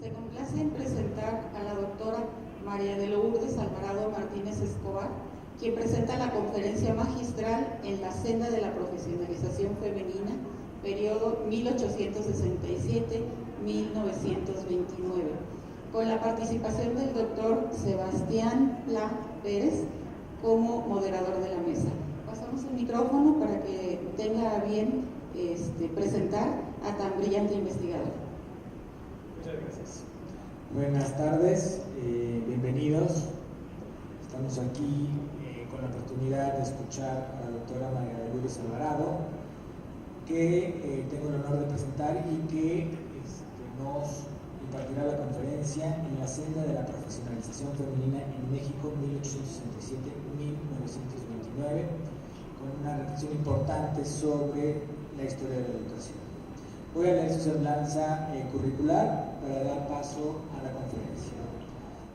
Se complace en presentar a la doctora María de Lourdes Alvarado Martínez Escobar, quien presenta la conferencia magistral en la senda de la profesionalización femenina, periodo 1867-1929, con la participación del doctor Sebastián Pla Pérez como moderador de la mesa. Pasamos el micrófono para que tenga a bien presentar a tan brillante investigador. Muchas gracias. Buenas tardes, bienvenidos. Estamos aquí con la oportunidad de escuchar a la doctora María de Lourdes Alvarado, que tengo el honor de presentar y que nos impartirá la conferencia en la senda de la profesionalización femenina en México 1867-1929, con una reflexión importante sobre la historia de la educación. Voy a leer su semblanza curricular para dar paso a la conferencia.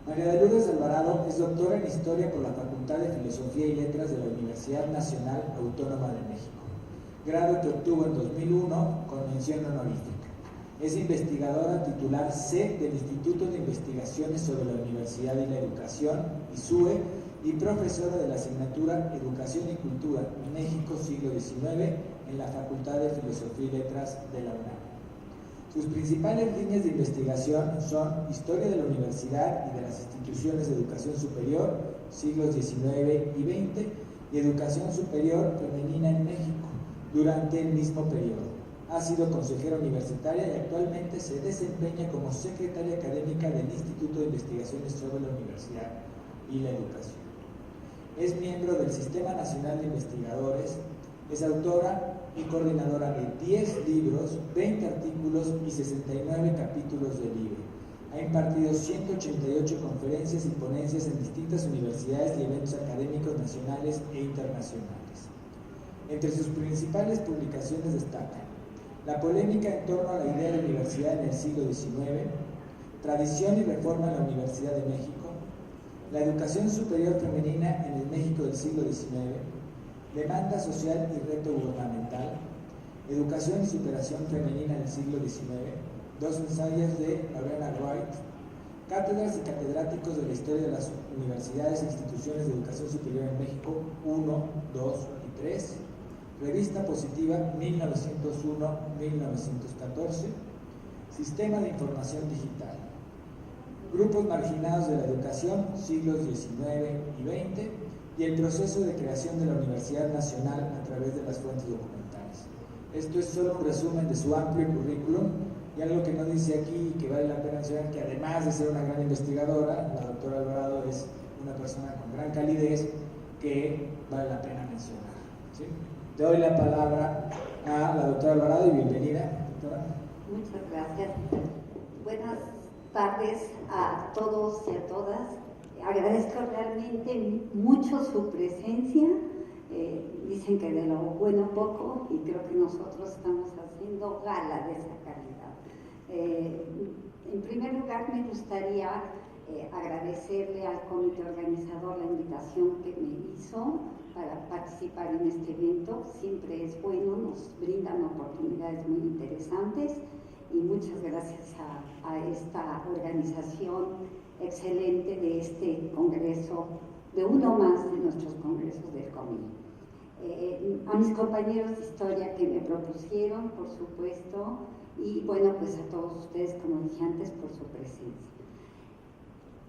María de Lourdes Alvarado es doctora en Historia por la Facultad de Filosofía y Letras de la Universidad Nacional Autónoma de México, grado que obtuvo en 2001 con mención honorífica. Es investigadora titular C del Instituto de Investigaciones sobre la Universidad y la Educación, ISUE, y profesora de la asignatura Educación y Cultura, México siglo XIX, en la Facultad de Filosofía y Letras de la UNAM. Sus principales líneas de investigación son Historia de la Universidad y de las Instituciones de Educación Superior, siglos XIX y XX, y Educación Superior Femenina en México, durante el mismo periodo. Ha sido consejera universitaria y actualmente se desempeña como secretaria académica del Instituto de Investigaciones sobre la Universidad y la Educación. Es miembro del Sistema Nacional de Investigadores, es autora y coordinadora de 10 libros, 20 artículos y 69 capítulos de libro. Ha impartido 188 conferencias y ponencias en distintas universidades y eventos académicos nacionales e internacionales. Entre sus principales publicaciones destacan La polémica en torno a la idea de universidad en el siglo XIX, Tradición y reforma en la Universidad de México, La educación superior femenina en el México del siglo XIX, Demanda social y reto gubernamental, Educación y superación femenina en el siglo XIX, 2 ensayos de Lorena Wright, Cátedras y catedráticos de la historia de las universidades e instituciones de educación superior en México, 1, 2 y 3, Revista Positiva 1901-1914, Sistema de Información Digital, Grupos Marginados de la Educación, siglos XIX y XX, y el proceso de creación de la Universidad Nacional a través de las fuentes documentales. Esto es solo un resumen de su amplio currículum, y algo que no dice aquí y que vale la pena mencionar, que además de ser una gran investigadora, la doctora Alvarado es una persona con gran calidez que vale la pena mencionar, ¿sí? Te doy la palabra a la doctora Alvarado y bienvenida, doctora. Muchas gracias. Buenas tardes a todos y a todas. Agradezco realmente mucho su presencia. Dicen que de lo bueno poco, y creo que nosotros estamos haciendo gala de esa calidad. En primer lugar, me gustaría agradecerle al comité organizador la invitación que me hizo para participar en este evento. Siempre es bueno, nos brindan oportunidades muy interesantes, y muchas gracias a esta organización excelente de este congreso, de uno más de nuestros congresos del COMI. A mis compañeros de historia que me propusieron, por supuesto, y bueno, pues a todos ustedes, como dije antes, por su presencia.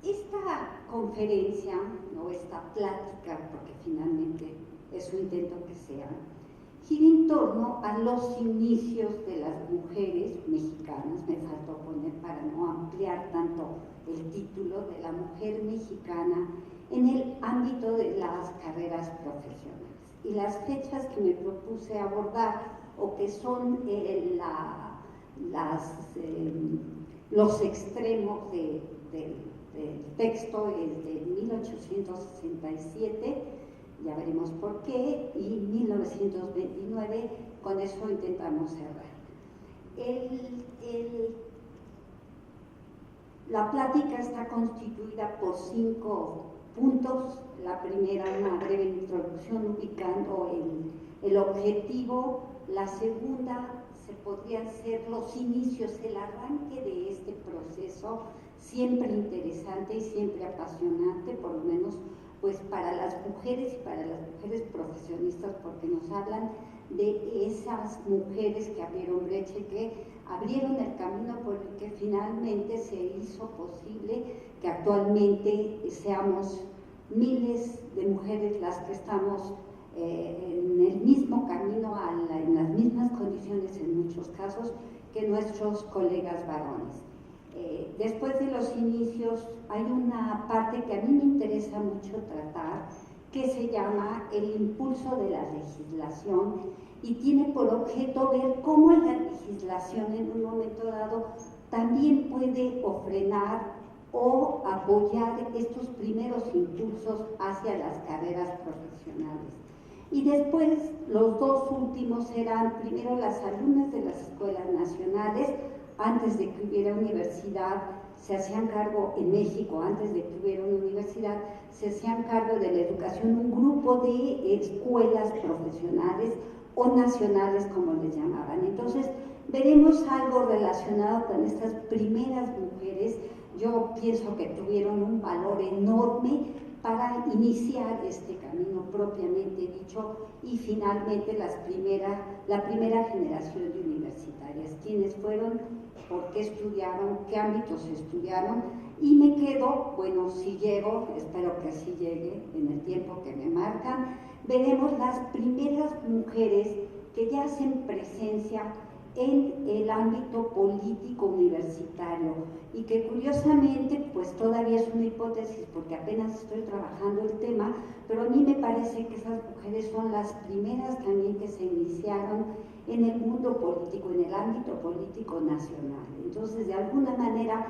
Esta conferencia, o esta plática, porque finalmente es un intento que sea, gira en torno a los inicios de las mujeres mexicanas. Me faltó poner, para no ampliar tanto el título, de la mujer mexicana en el ámbito de las carreras profesionales. Y las fechas que me propuse abordar, o que son los extremos del texto, es de 1867, ya veremos por qué, y 1929, con eso intentamos cerrar. La plática está constituida por 5 puntos. La primera, una breve introducción ubicando el objetivo la segunda se podrían ser los inicios, el arranque de este proceso, siempre interesante y siempre apasionante, por lo menos pues para las mujeres y para las mujeres profesionistas, porque nos hablan de esas mujeres que abrieron brecha y que abrieron el camino por el que finalmente se hizo posible que actualmente seamos miles de mujeres las que estamos en el mismo camino, en las mismas condiciones en muchos casos que nuestros colegas varones. Después de los inicios hay una parte que a mí me interesa mucho tratar, que se llama el impulso de la legislación y tiene por objeto ver cómo la legislación en un momento dado también puede o frenar o apoyar estos primeros impulsos hacia las carreras profesionales. Y después los dos últimos serán primero las alumnas de las escuelas nacionales, antes de que hubiera universidad, se hacían cargo en México, antes de que hubiera una universidad, se hacían cargo de la educación un grupo de escuelas profesionales o nacionales, como les llamaban. Entonces, veremos algo relacionado con estas primeras mujeres. Yo pienso que tuvieron un valor enorme para iniciar este camino propiamente dicho y finalmente la primera generación de universitarias, quienes fueron, por qué estudiaron, qué ámbitos estudiaron, y me quedo, bueno, si llego, espero que así llegue en el tiempo que me marcan, veremos las primeras mujeres que ya hacen presencia en el ámbito político universitario y que curiosamente pues todavía es una hipótesis porque apenas estoy trabajando el tema, pero a mí me parece que esas mujeres son las primeras también que se iniciaron en el mundo político, en el ámbito político nacional. Entonces, de alguna manera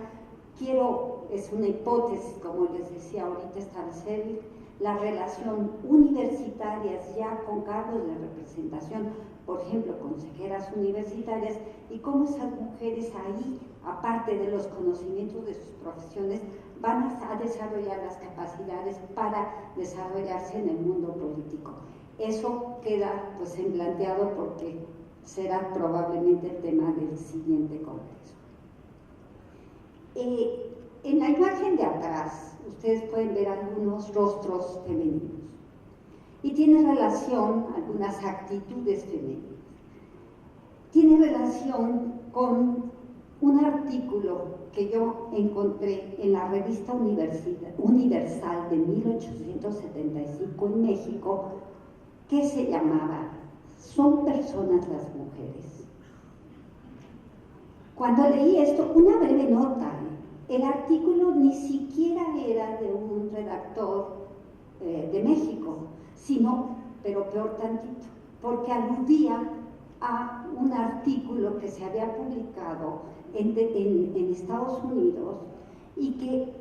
es una hipótesis, como les decía ahorita, establecer la relación universitarias ya con cargos de representación, por ejemplo, consejeras universitarias, y cómo esas mujeres ahí, aparte de los conocimientos de sus profesiones, van a desarrollar las capacidades para desarrollarse en el mundo político. Eso queda pues planteado porque será probablemente el tema del siguiente congreso. En la imagen de atrás, ustedes pueden ver algunos rostros femeninos y tiene relación, algunas actitudes femeninas. Tiene relación con un artículo que yo encontré en la revista Universal de 1875 en México, que se llamaba ¿Son personas las mujeres? Cuando leí esto, una breve nota, el artículo ni siquiera era de un redactor de México, pero peor tantito, porque aludía a un artículo que se había publicado en Estados Unidos y que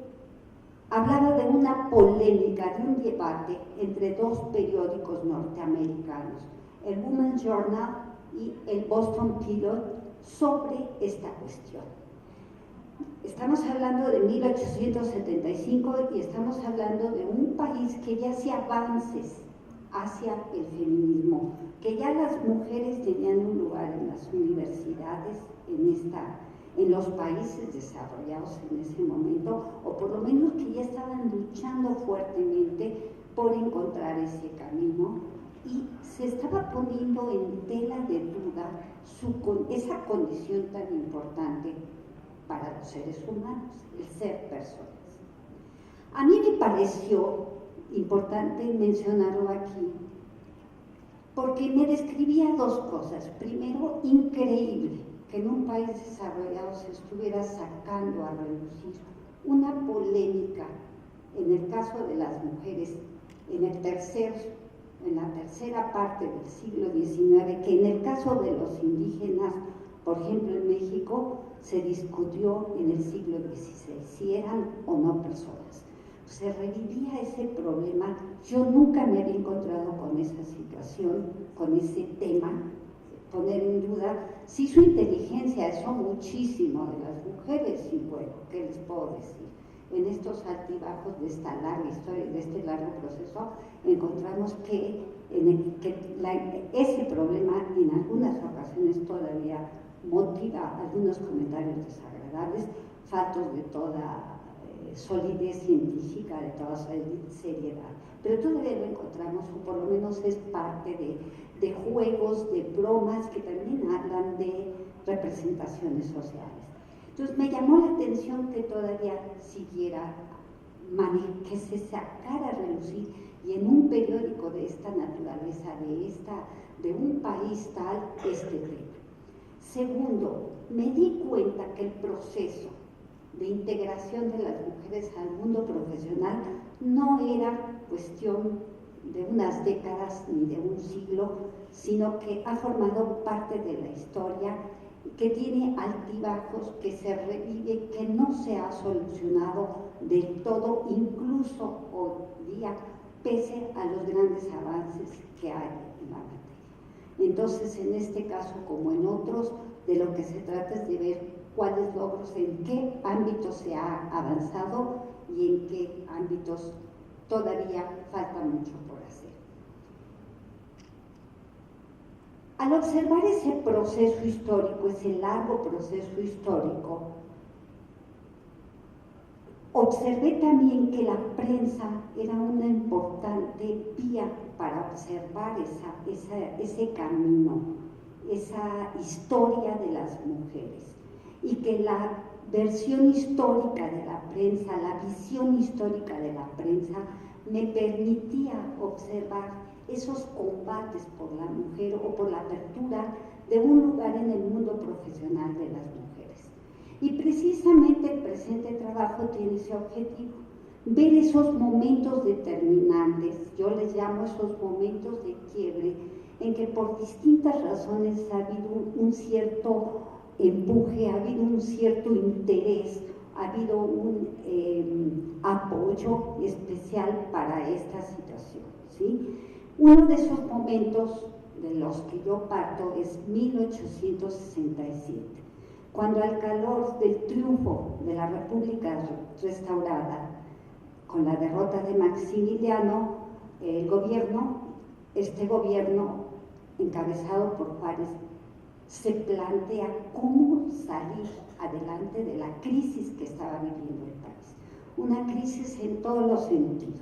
hablaba de una polémica, de un debate entre dos periódicos norteamericanos, el Women's Journal y el Boston Pilot, sobre esta cuestión. Estamos hablando de 1875 y estamos hablando de un país que ya hacía avances hacia el feminismo, que ya las mujeres tenían un lugar en las universidades, en los países desarrollados en ese momento, o por lo menos que ya estaban luchando fuertemente por encontrar ese camino, y se estaba poniendo en tela de duda esa condición tan importante para los seres humanos, el ser personas. A mí me pareció importante mencionarlo aquí porque me describía dos cosas. Primero, increíble que en un país desarrollado se estuviera sacando a relucir una polémica, en el caso de las mujeres, en la tercera parte del siglo XIX, que en el caso de los indígenas, por ejemplo en México, se discutió en el siglo XVI, si eran o no personas. Se revivía ese problema. Yo nunca me había encontrado con esa situación, con ese tema, poner en duda si su inteligencia, eso muchísimo de las mujeres, y bueno, ¿qué les puedo decir? En estos altibajos de esta larga historia, de este largo proceso, encontramos que en el que ese problema en algunas ocasiones todavía motiva algunos comentarios desagradables, faltos de toda solidez científica, de toda seriedad. Pero todavía lo encontramos, o por lo menos es parte de juegos, de bromas que también hablan de representaciones sociales. Entonces me llamó la atención que todavía siguiera, que se sacara a relucir, y en un periódico de esta naturaleza, de un país tal, este tema. Segundo, me di cuenta que el proceso de integración de las mujeres al mundo profesional no era cuestión de unas décadas ni de un siglo, sino que ha formado parte de la historia, que tiene altibajos, que se revive, que no se ha solucionado del todo, incluso hoy día, pese a los grandes avances que hay en la materia. Entonces, en este caso, como en otros, de lo que se trata es de ver cuáles logros, en qué ámbitos se ha avanzado y en qué ámbitos todavía falta mucho por hacer. Al observar ese proceso histórico, ese largo proceso histórico, observé también que la prensa era una importante vía para observar ese camino, esa historia de las mujeres, y que la versión histórica de la prensa, la visión histórica de la prensa, me permitía observar esos combates por la mujer o por la apertura de un lugar en el mundo profesional de las mujeres. Y precisamente el presente trabajo tiene ese objetivo, ver esos momentos determinantes, yo les llamo esos momentos de quiebre, en que por distintas razones ha habido un cierto empuje, ha habido un cierto interés, ha habido un apoyo especial para esta situación, ¿sí? Uno de esos momentos de los que yo parto es 1867, cuando al calor del triunfo de la República restaurada, con la derrota de Maximiliano, este gobierno encabezado por Juárez, se plantea cómo salir adelante de la crisis que estaba viviendo el país. Una crisis en todos los sentidos,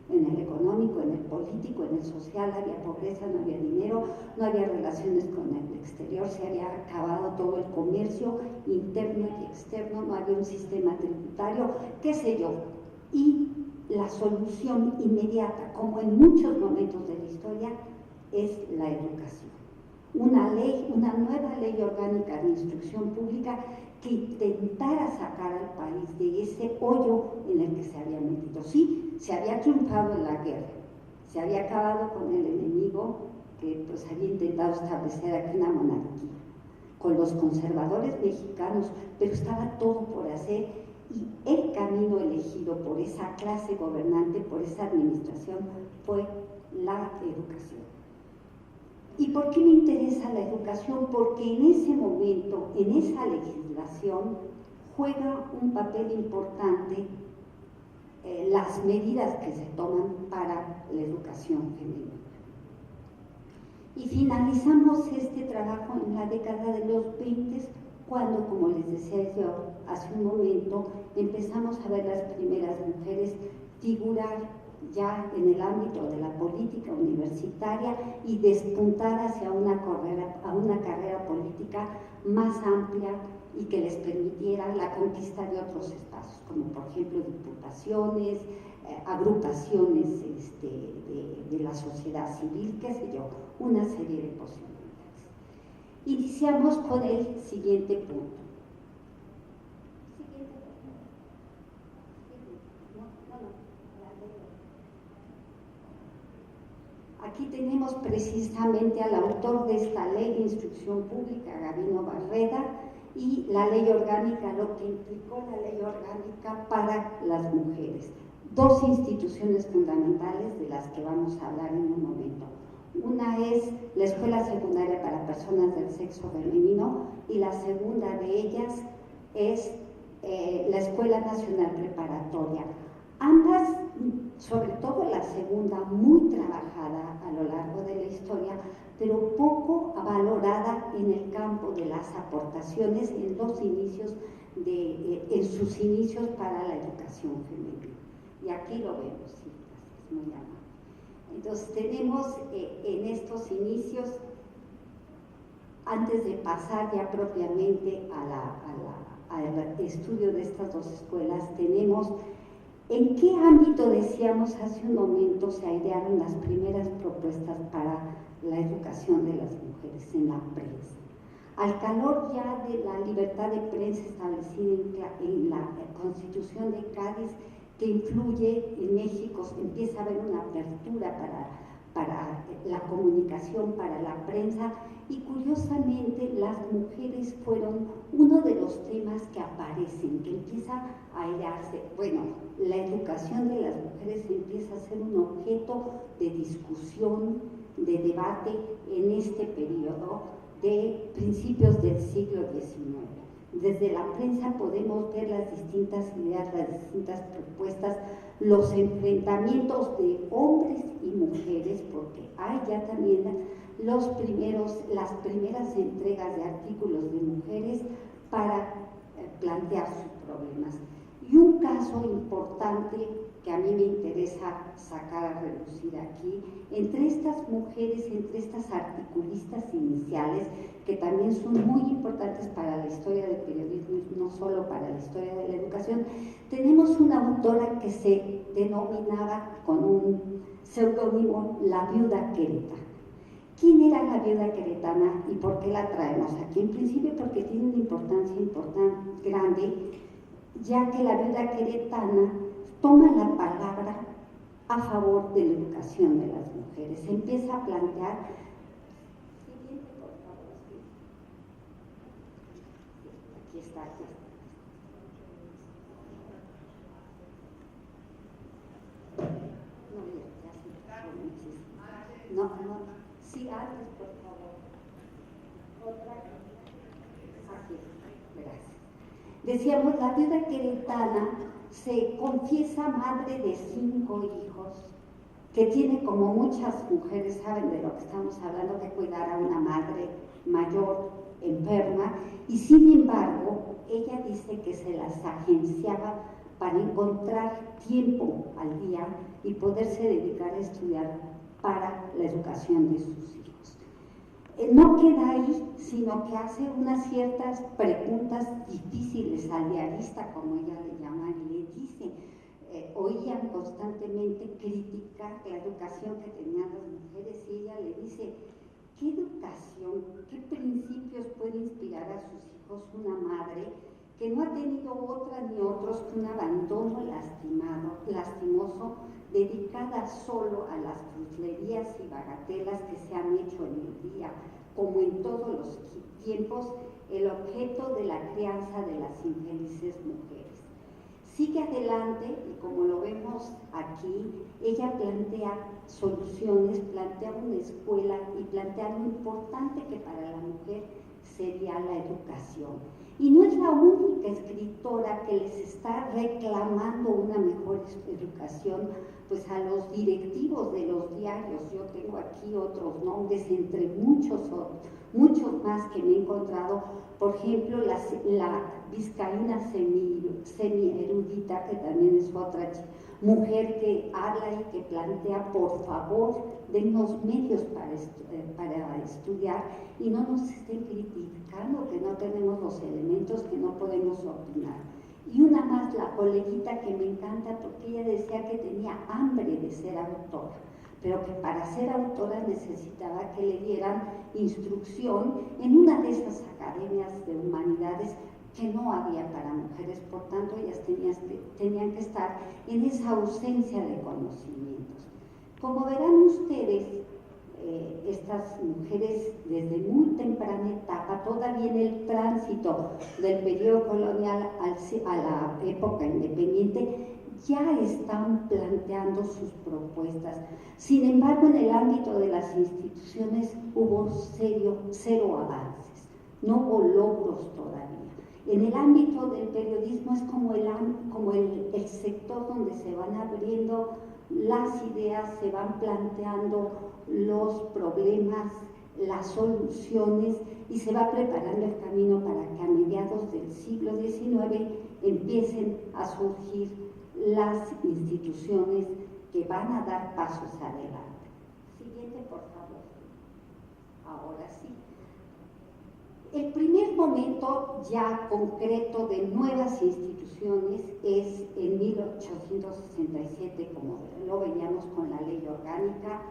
en el económico, en el político, en el social. Había pobreza, no había dinero, no había relaciones con el exterior, se había acabado todo el comercio interno y externo, no había un sistema tributario, qué sé yo. Y la solución inmediata, como en muchos momentos de la historia, es la educación. Una nueva ley orgánica de instrucción pública que intentara sacar al país de ese hoyo en el que se había metido. Sí, se había triunfado en la guerra, se había acabado con el enemigo que pues había intentado establecer aquí una monarquía, con los conservadores mexicanos, pero estaba todo por hacer, y el camino elegido por esa clase gobernante, por esa administración, fue la educación. ¿Y por qué me interesa la educación? Porque en ese momento, en esa legislación, juega un papel importante las medidas que se toman para la educación femenina. Y finalizamos este trabajo en la década de los 20, cuando, como les decía yo hace un momento, empezamos a ver las primeras mujeres figurar ya en el ámbito de la política universitaria y despuntar hacia una carrera política más amplia y que les permitiera la conquista de otros espacios, como por ejemplo diputaciones, agrupaciones de la sociedad civil, qué sé yo, una serie de posibilidades. Iniciamos con el siguiente punto. Aquí tenemos precisamente al autor de esta ley de instrucción pública, Gabino Barreda, y la ley orgánica, lo que implicó la ley orgánica para las mujeres. Dos instituciones fundamentales de las que vamos a hablar en un momento. Una es la Escuela Secundaria para Personas del Sexo Femenino y la segunda de ellas es la Escuela Nacional Preparatoria. Ambas sobre todo la segunda, muy trabajada a lo largo de la historia, pero poco valorada en el campo de las aportaciones en los inicios en sus inicios para la educación femenina. Y aquí lo vemos, sí, es muy amable. Entonces tenemos en estos inicios, antes de pasar ya propiamente al estudio de estas dos escuelas, tenemos en qué ámbito, decíamos hace un momento, se airearon las primeras propuestas para la educación de las mujeres en la prensa. Al calor ya de la libertad de prensa establecida en la Constitución de Cádiz, que influye en México, empieza a haber una apertura para la comunicación, para la prensa, y curiosamente las mujeres fueron uno de los temas que aparecen, que empieza a airearse. Bueno, la educación de las mujeres empieza a ser un objeto de discusión, de debate en este periodo de principios del siglo XIX. Desde la prensa podemos ver las distintas ideas, las distintas propuestas, los enfrentamientos de hombres y mujeres, porque hay ya también las primeras entregas de artículos de mujeres para plantear sus problemas. Y un caso importante que a mí me interesa sacar a relucir aquí, entre estas mujeres, entre estas articulistas iniciales, que también son muy importantes para la historia del periodismo y no solo para la historia de la educación, tenemos una autora que se denominaba con un seudónimo La Viuda Queretana. ¿Quién era la viuda queretana y por qué la traemos aquí? En principio porque tiene una importancia grande, ya que la viuda queretana toma la palabra a favor de la educación de las mujeres. Se empieza a plantear, siguiente por favor, sí. Aquí está. No, mira, ya se no, sí, antes, por favor. Otra. Aquí, gracias. Decíamos, la viuda queretana se confiesa madre de 5 hijos, que tiene, como muchas mujeres saben de lo que estamos hablando, que cuidar a una madre mayor, enferma, y sin embargo, ella dice que se las agenciaba para encontrar tiempo al día y poderse dedicar a estudiar para la educación de sus hijos. No queda ahí, sino que hace unas ciertas preguntas difíciles al diarista, como ella le llama, y le dice, oían constantemente criticar la educación que tenían las mujeres, y ella le dice, ¿qué educación, qué principios puede inspirar a sus hijos una madre que no ha tenido otra ni otros que un abandono lastimoso, dedicada solo a las fruslerías y bagatelas que se han hecho en el día, como en todos los tiempos, el objeto de la crianza de las infelices mujeres? Sigue adelante y como lo vemos aquí, ella plantea soluciones, plantea una escuela y plantea lo importante que para la mujer sería la educación. Y no es la única escritora que les está reclamando una mejor educación, pues a los directivos de los diarios. Yo tengo aquí otros nombres entre muchos más que me he encontrado. Por ejemplo, la vizcaína semi-erudita, que también es otra mujer que habla y que plantea, por favor, dennos medios para estudiar y no nos estén criticando que no tenemos los elementos, que no podemos opinar. Y una más, la coleguita, que me encanta porque ella decía que tenía hambre de ser autora, pero que para ser autora necesitaba que le dieran instrucción en una de esas academias de humanidades que no había para mujeres, por tanto ellas tenían que estar en esa ausencia de conocimientos. Como verán ustedes, estas mujeres desde muy temprana etapa, todavía en el tránsito del periodo colonial a la época independiente, ya están planteando sus propuestas. Sin embargo, en el ámbito de las instituciones hubo cero avances, no hubo logros todavía. En el ámbito del periodismo es como el sector donde se van abriendo las ideas, se van planteando los problemas, las soluciones y se va preparando el camino para que a mediados del siglo XIX empiecen a surgir las instituciones que van a dar pasos adelante. Siguiente, por favor. Ahora sí. El primer momento ya concreto de nuevas instituciones es en 1867, como lo veíamos con la ley orgánica,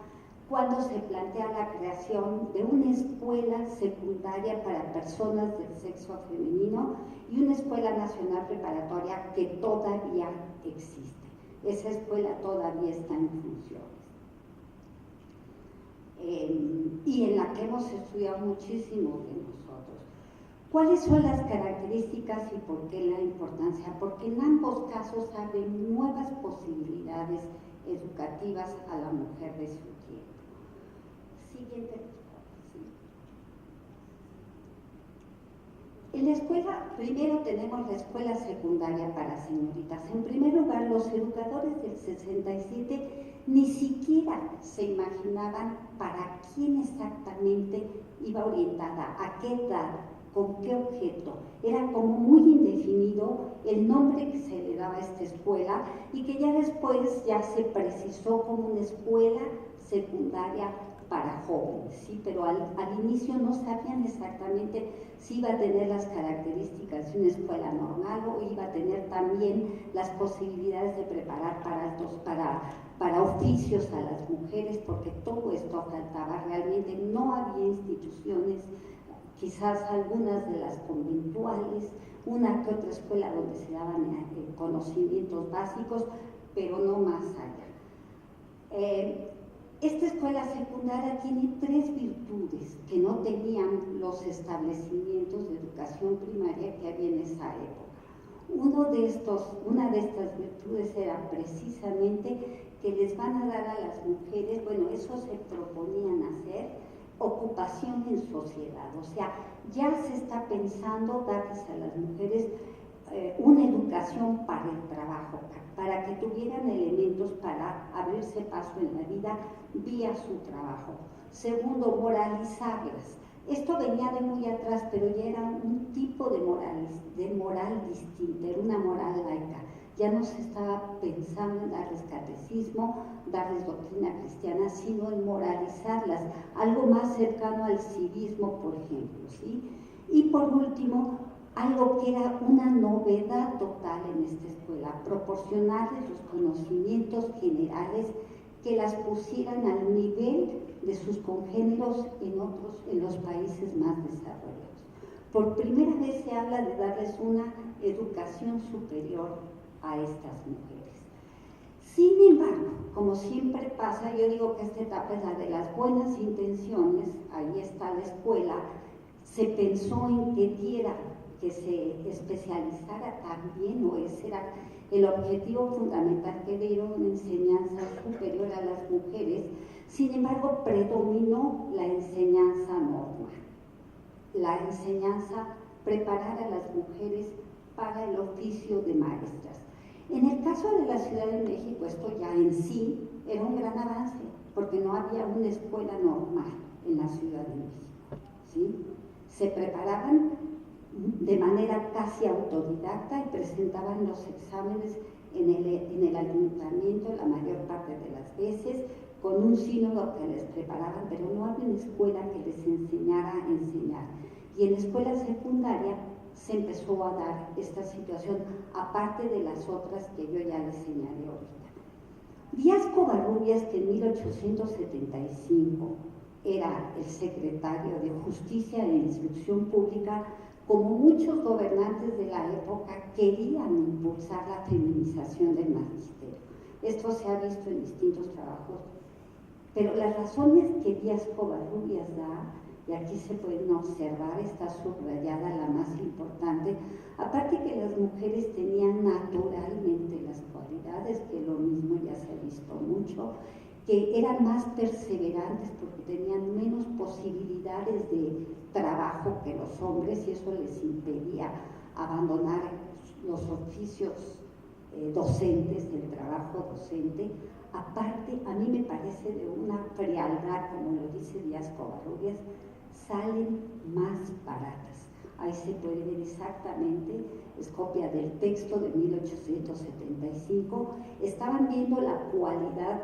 cuando se plantea la creación de una escuela secundaria para personas del sexo femenino y una escuela nacional preparatoria que todavía existe. Esa escuela todavía está en funciones. Y en la que hemos estudiado muchísimo de nosotros. ¿Cuáles son las características y por qué la importancia? Porque en ambos casos abren nuevas posibilidades educativas a la mujer de su tiempo. Siguiente. Sí. En la escuela, primero tenemos la escuela secundaria para señoritas. En primer lugar, los educadores del 67 ni siquiera se imaginaban para quién exactamente iba orientada, a qué edad, con qué objeto. Era como muy indefinido el nombre que se le daba a esta escuela y que ya después ya se precisó como una escuela secundaria para jóvenes, ¿sí? Pero al inicio no sabían exactamente si iba a tener las características de una escuela normal o iba a tener también las posibilidades de preparar para oficios a las mujeres, porque todo esto faltaba. Realmente no había instituciones, quizás algunas de las conventuales, una que otra escuela donde se daban conocimientos básicos, pero no más allá. Esta escuela secundaria tiene 3 virtudes que no tenían los establecimientos de educación primaria que había en esa época. Una de estas virtudes era precisamente que les van a dar a las mujeres, bueno, eso se proponían hacer, ocupación en sociedad. O sea, ya se está pensando darles a las mujeres una educación para el trabajo, para que tuvieran elementos para abrirse paso en la vida vía su trabajo. Segundo, moralizarlas. Esto venía de muy atrás, pero ya era un tipo de moral distinta, era una moral laica. Ya no se estaba pensando en darles catecismo, darles doctrina cristiana, sino en moralizarlas, algo más cercano al civismo, por ejemplo, ¿sí? Y por último, algo que era una novedad total en esta escuela, proporcionarles los conocimientos generales que las pusieran al nivel de sus congéneros en los países más desarrollados. Por primera vez se habla de darles una educación superior a estas mujeres. Sin embargo, como siempre pasa, yo digo que esta etapa es la de las buenas intenciones, ahí está la escuela, se pensó en que se especializara también, o ese era el objetivo fundamental, que dieron una enseñanza superior a las mujeres. Sin embargo, predominó la enseñanza normal, la enseñanza preparar a las mujeres para el oficio de maestras. En el caso de la Ciudad de México, esto ya en sí era un gran avance, porque no había una escuela normal en la Ciudad de México, ¿sí? Se preparaban de manera casi autodidacta y presentaban los exámenes en el ayuntamiento la mayor parte de las veces, con un sínodo que les preparaban, pero no había una escuela que les enseñara a enseñar. Y en la escuela secundaria se empezó a dar esta situación, aparte de las otras que yo ya les señalé ahorita. Díaz Covarrubias, que en 1875 era el secretario de Justicia e Instrucción Pública, como muchos gobernantes de la época, querían impulsar la feminización del magisterio. Esto se ha visto en distintos trabajos, pero las razones que Díaz Covarrubias da, y aquí se pueden observar, está subrayada la más importante, aparte que las mujeres tenían naturalmente las cualidades, que lo mismo ya se ha visto mucho, que eran más perseverantes porque tenían menos posibilidades de trabajo que los hombres, y eso les impedía abandonar los oficios docentes, el trabajo docente. aparte, a mí me parece de una frialdad, como lo dice Díaz Covarrubias, salen más baratas. Ahí se puede ver exactamente, es copia del texto de 1875. Estaban viendo la cualidad.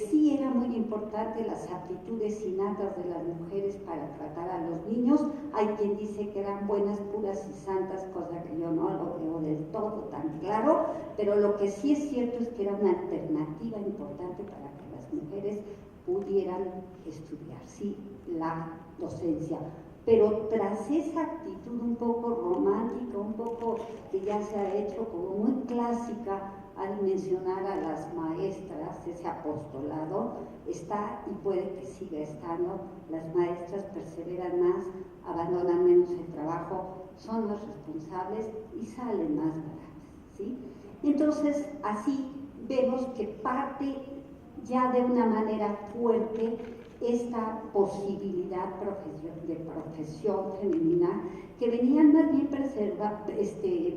Sí era muy importante las aptitudes innatas de las mujeres para tratar a los niños. Hay quien dice que eran buenas, puras y santas, cosa que yo no lo veo del todo tan claro, pero lo que sí es cierto es que era una alternativa importante para que las mujeres pudieran estudiar, sí, la docencia. Pero tras esa actitud un poco romántica, un poco que ya se ha hecho como muy clásica, al mencionar a las maestras, ese apostolado está y puede que siga estando. Las maestras perseveran más, abandonan menos el trabajo, son más responsables y salen más baratas, ¿sí? Entonces, así vemos que parte ya de una manera fuerte esta posibilidad de profesión femenina, que venían más bien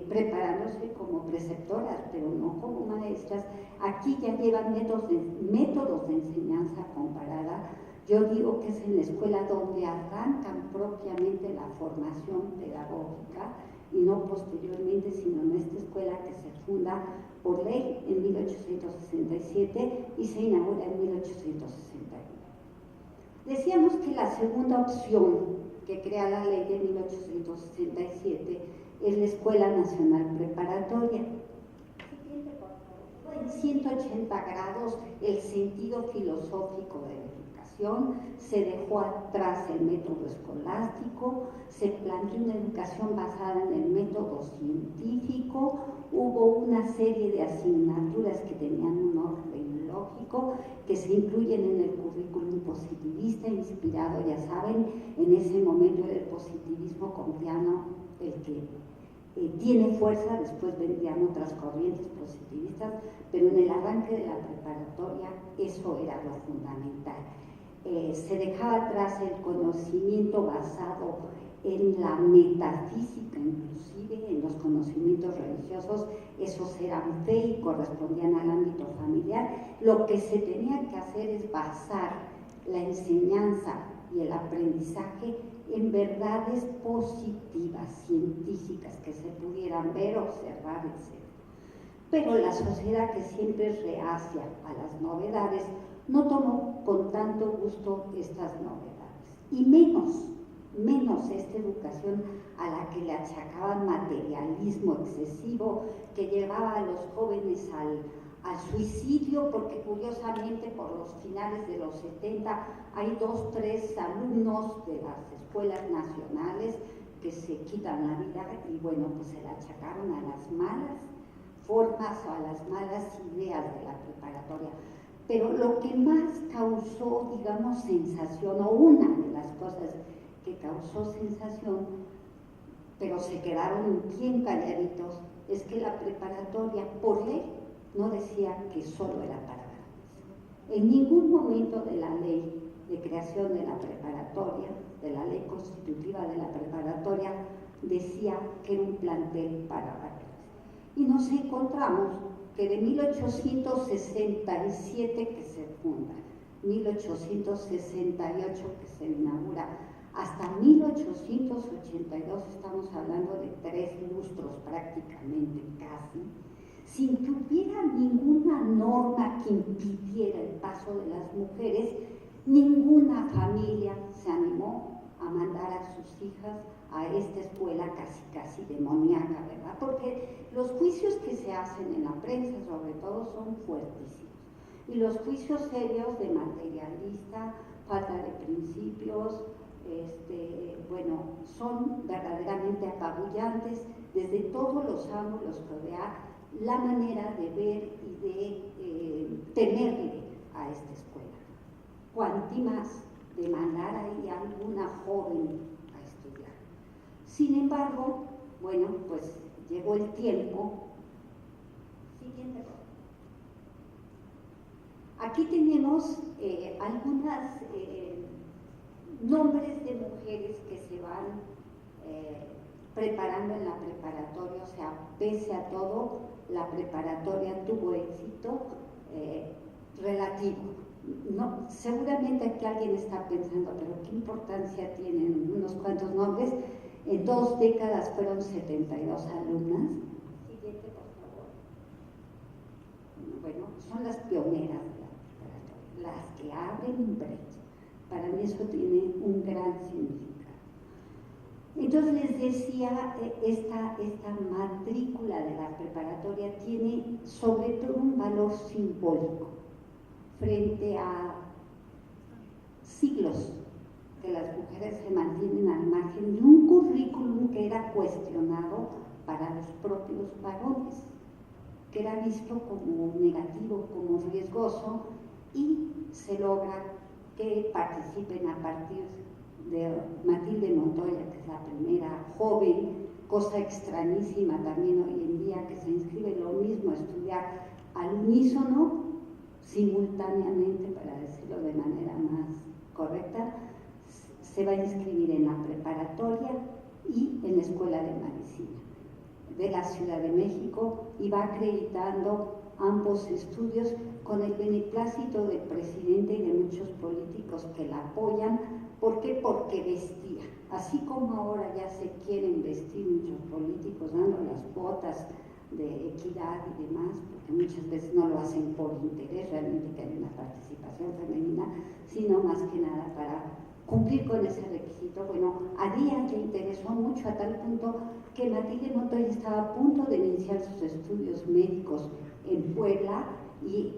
preparándose como preceptoras, pero no como maestras. Aquí ya llevan métodos de enseñanza comparada. Yo digo que es en la escuela donde arrancan propiamente la formación pedagógica y no posteriormente, sino en esta escuela que se funda por ley en 1867 y se inaugura en 1861. Decíamos que la segunda opción que crea la ley de 1867 es la Escuela Nacional Preparatoria. En 180 grados el sentido filosófico de la educación, se dejó atrás el método escolástico, se planteó una educación basada en el método científico, hubo una serie de asignaturas que tenían un orden lógico, que se incluyen en el currículum positivista, inspirado, ya saben, en ese momento era el positivismo kantiano el que tiene fuerza. Después vendrían otras corrientes positivistas, pero en el arranque de la preparatoria eso era lo fundamental. Se dejaba atrás el conocimiento basado en la metafísica, inclusive en los conocimientos religiosos. Esos eran fe y correspondían al ámbito familiar. Lo que se tenía que hacer es basar la enseñanza y el aprendizaje en verdades positivas, científicas, que se pudieran ver, observar, etc. Pero la sociedad, que siempre es reacia a las novedades, no tomó con tanto gusto estas novedades, y menos esta educación a la que le achacaban materialismo excesivo, que llevaba a los jóvenes al suicidio, porque curiosamente por los finales de los 70 hay 2, 3 alumnos de las escuelas nacionales que se quitan la vida, y bueno, pues se la achacaron a las malas formas o a las malas ideas de la preparatoria. Pero lo que más causó, digamos, sensación, o una de las cosas que causó sensación, pero se quedaron bien calladitos, es que la preparatoria, por ley, no decía que solo era para varones. En ningún momento de la ley de creación de la preparatoria, de la ley constitutiva de la preparatoria, decía que era un plantel para varones. Y nos encontramos que de 1867 que se funda, 1868 que se inaugura, hasta 1882, estamos hablando de 3 lustros prácticamente, casi, sin que hubiera ninguna norma que impidiera el paso de las mujeres. Ninguna familia se animó a mandar a sus hijas a esta escuela casi demoníaca, ¿verdad? Porque los juicios que se hacen en la prensa, sobre todo, son fuertísimos. Y los juicios serios de materialista, falta de principios, bueno, son verdaderamente apabullantes desde todos los ángulos que vea la manera de ver y de tenerle a esta escuela. Cuanti más de mandar ahí a alguna joven a estudiar. Sin embargo, bueno, pues llegó el tiempo. Siguiente. Aquí tenemos algunas nombres de mujeres que se van preparando en la preparatoria. O sea, pese a todo, la preparatoria tuvo éxito. relativo. No, seguramente aquí alguien está pensando, pero ¿qué importancia tienen unos cuantos nombres? En 2 décadas fueron 72 alumnas. Siguiente, por favor. Bueno, son las pioneras de la preparatoria, las que abren brecha. Para mí eso tiene un gran significado. Entonces les decía, esta matrícula de la preparatoria tiene sobre todo un valor simbólico frente a siglos que las mujeres se mantienen al margen de un currículum que era cuestionado para los propios varones, que era visto como negativo, como riesgoso, y se logra que participen a partir de Matilde Montoya, que es la primera joven, cosa extrañísima también hoy en día, que se inscribe lo mismo a estudiar al unísono, simultáneamente, para decirlo de manera más correcta, se va a inscribir en la preparatoria y en la Escuela de Medicina de la Ciudad de México, y va acreditando ambos estudios con el beneplácito del presidente y de muchos políticos que la apoyan. ¿Por qué? Porque vestía. Así como ahora ya se quieren vestir muchos políticos dando las cuotas de equidad y demás, porque muchas veces no lo hacen por interés realmente que haya una participación femenina, sino más que nada para cumplir con ese requisito. Bueno, a Díaz le interesó mucho a tal punto que Matilde Montoya estaba a punto de iniciar sus estudios médicos en Puebla y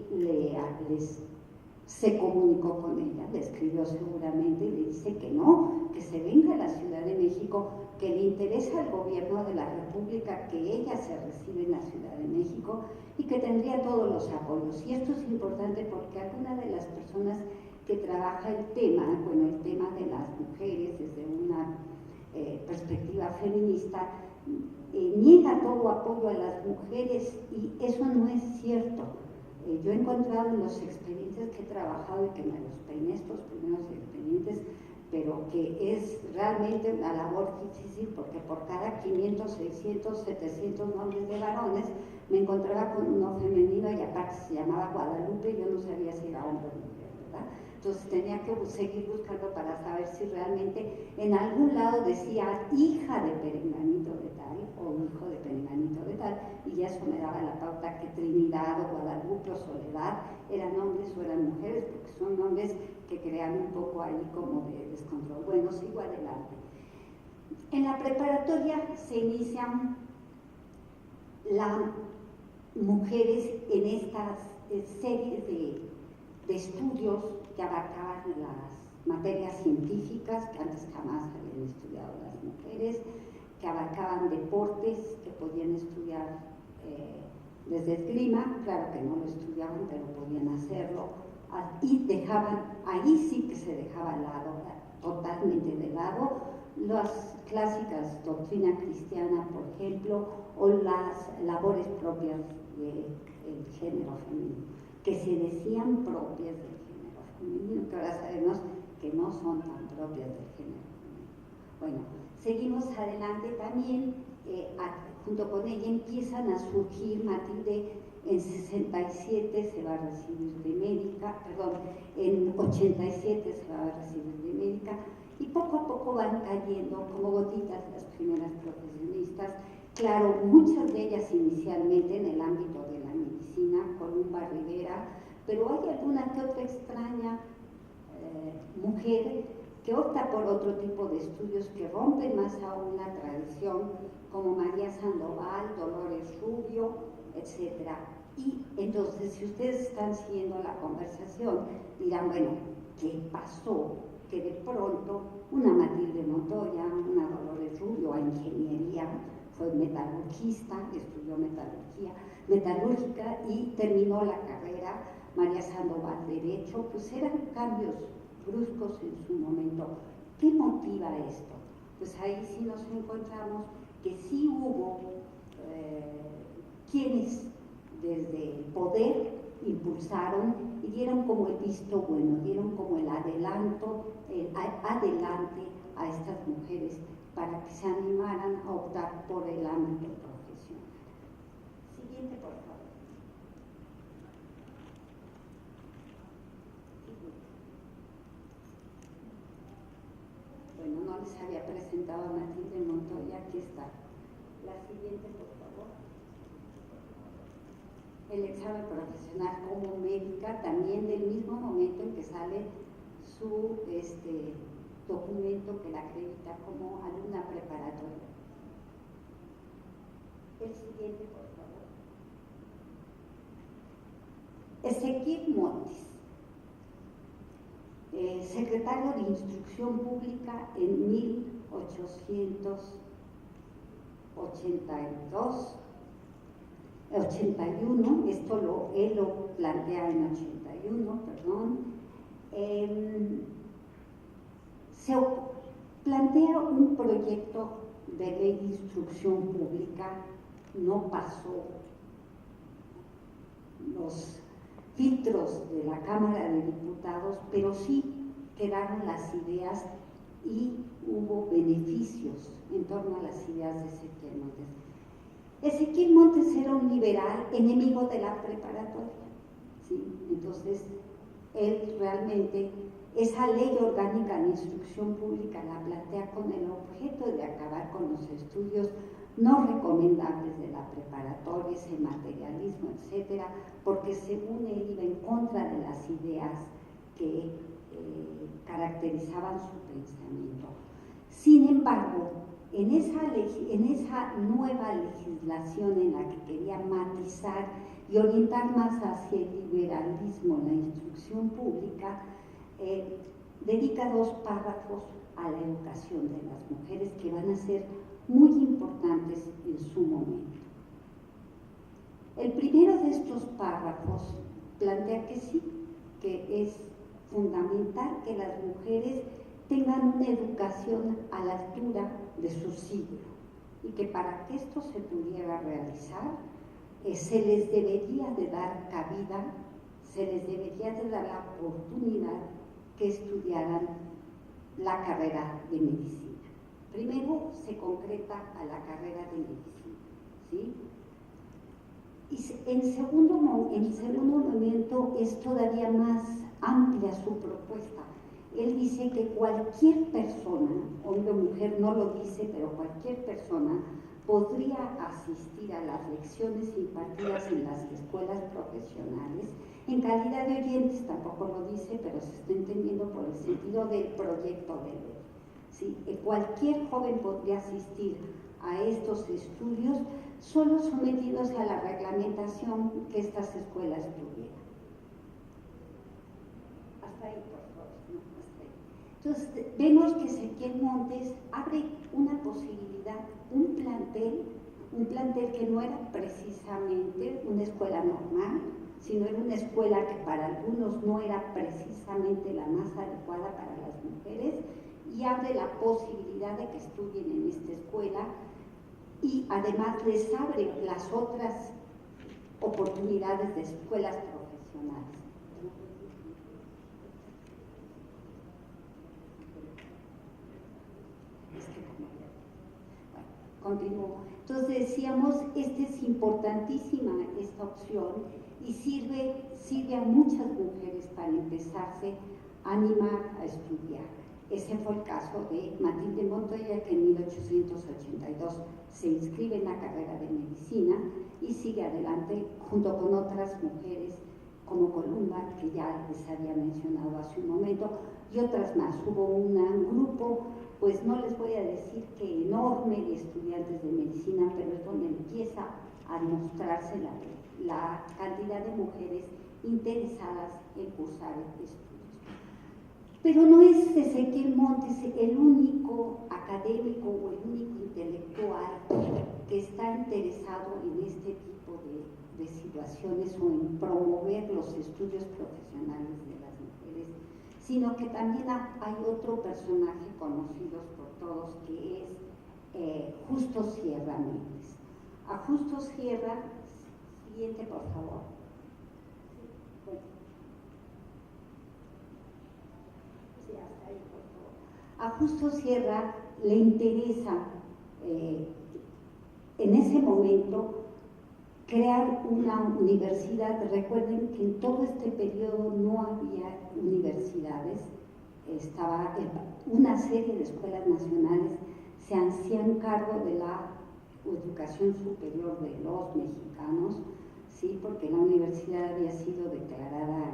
se comunicó con ella, le escribió seguramente y le dice que no, que se venga a la Ciudad de México, que le interesa al gobierno de la República que ella se recibe en la Ciudad de México y que tendría todos los apoyos. Y esto es importante porque alguna de las personas que trabaja el tema de las mujeres desde una perspectiva feminista, niega todo apoyo a las mujeres, y eso no es cierto. Yo he encontrado en los expedientes que he trabajado y que me los peiné, estos primeros expedientes, pero que es realmente una labor difícil, porque por cada 500, 600, 700 nombres de varones me encontraba con uno femenino, y aparte se llamaba Guadalupe, yo no sabía si era hombre o mujer, ¿verdad? Entonces tenía que seguir buscando para saber si realmente en algún lado decía hija de Perenganito de tal o hijo de Perenganito de tal, y ya eso me daba la pauta que Trinidad o Guadalupe o Soledad eran hombres o eran mujeres, porque son nombres que crean un poco ahí como de descontrol. Bueno, sigo adelante. En la preparatoria se inician las mujeres en estas series de estudios que abarcaban las materias científicas que antes jamás habían estudiado las mujeres, que abarcaban deportes, que podían estudiar desde esgrima, claro que no lo estudiaban, pero podían hacerlo, y dejaban, ahí sí que se dejaba al lado, totalmente de lado, las clásicas doctrina cristiana, por ejemplo, o las labores propias del género femenino, que se decían propias del género femenino, que ahora sabemos que no son tan propias del género femenino. Bueno, seguimos adelante también, junto con ella empiezan a surgir, Matilde en 67 se va a recibir de médica, perdón, en 87 se va a recibir de médica, y poco a poco van cayendo como gotitas las primeras profesionistas. Claro, muchas de ellas inicialmente en el ámbito de la medicina, Columba Rivera, pero hay alguna que otra extraña mujer que opta por otro tipo de estudios que rompen más aún la tradición, como María Sandoval, Dolores Rubio, etc. Y entonces, si ustedes están siguiendo la conversación, dirán, bueno, ¿qué pasó? Que de pronto una Matilde Montoya, una Dolores Rubio a ingeniería, fue metalurgista, estudió metalúrgica y terminó la carrera. María Sandoval, Derecho, pues eran cambios bruscos en su momento. ¿Qué motiva esto? Pues ahí sí nos encontramos que sí hubo quienes desde el poder impulsaron y dieron como el visto bueno, dieron como el adelante a estas mujeres para que se animaran a optar por el ámbito profesional. Siguiente, por favor. les había presentado a Matilde Montoya. Aquí está. La siguiente, por favor. El examen profesional como médica, también del mismo momento en que sale su documento que la acredita como alumna preparatoria. El siguiente, por favor. Ezequiel Montes, secretario de Instrucción Pública en 1881, él lo plantea en 81, perdón. Se plantea un proyecto de ley de instrucción pública, no pasó los filtros de la Cámara de Diputados, pero sí quedaron las ideas y hubo beneficios en torno a las ideas de Ezequiel Montes. Ezequiel Montes era un liberal enemigo de la preparatoria, ¿sí? Entonces, él realmente esa ley orgánica de instrucción pública la plantea con el objeto de acabar con los estudios no recomendables de la preparatoria, ese materialismo, etcétera, porque según él iba en contra de las ideas que caracterizaban su pensamiento. Sin embargo, en esa nueva legislación en la que quería matizar y orientar más hacia el liberalismo en la instrucción pública, dedica 2 párrafos a la educación de las mujeres que van a ser muy importantes en su momento. El primero de estos párrafos plantea que sí, que es fundamental que las mujeres tengan una educación a la altura de su siglo y que para que esto se pudiera realizar se les debería de dar cabida, se les debería de dar la oportunidad que estudiaran la carrera de medicina. Primero se concreta a la carrera de medicina, ¿sí? Y en segundo momento es todavía más amplia su propuesta. Él dice que cualquier persona, hombre o mujer no lo dice, pero cualquier persona podría asistir a las lecciones impartidas en las escuelas profesionales en calidad de oyentes, tampoco lo dice, pero se está entendiendo por el sentido del proyecto de ley. ¿Sí? Cualquier joven podría asistir a estos estudios solo sometidos a la reglamentación que estas escuelas tuvieran. Hasta ahí, por favor. No, hasta ahí. Entonces, vemos que Ezequiel Montes abre una posibilidad, un plantel que no era precisamente una escuela normal, sino era una escuela que para algunos no era precisamente la más adecuada para las mujeres, y abre la posibilidad de que estudien en esta escuela y además les abre las otras oportunidades de escuelas profesionales. Continúo. Entonces decíamos, es importantísima esta opción y sirve a muchas mujeres para empezarse a animar a estudiar. Ese fue el caso de Matilde Montoya, que en 1882 se inscribe en la carrera de medicina y sigue adelante junto con otras mujeres como Columba, que ya les había mencionado hace un momento, y otras más. Hubo un grupo, pues no les voy a decir que enorme, de estudiantes de medicina, pero es donde empieza a mostrarse la cantidad de mujeres interesadas en cursar estudios. Pero no es Ezequiel Montes el único académico o el único intelectual que está interesado en este tipo de situaciones o en promover los estudios profesionales de las mujeres, sino que también hay otro personaje conocido por todos que es Justo Sierra Méndez. A Justo Sierra, siguiente por favor. A Justo Sierra le interesa en ese momento crear una universidad. Recuerden que en todo este periodo no había universidades una serie de escuelas nacionales se hacían cargo de la educación superior de los mexicanos, ¿sí? Porque la universidad había sido declarada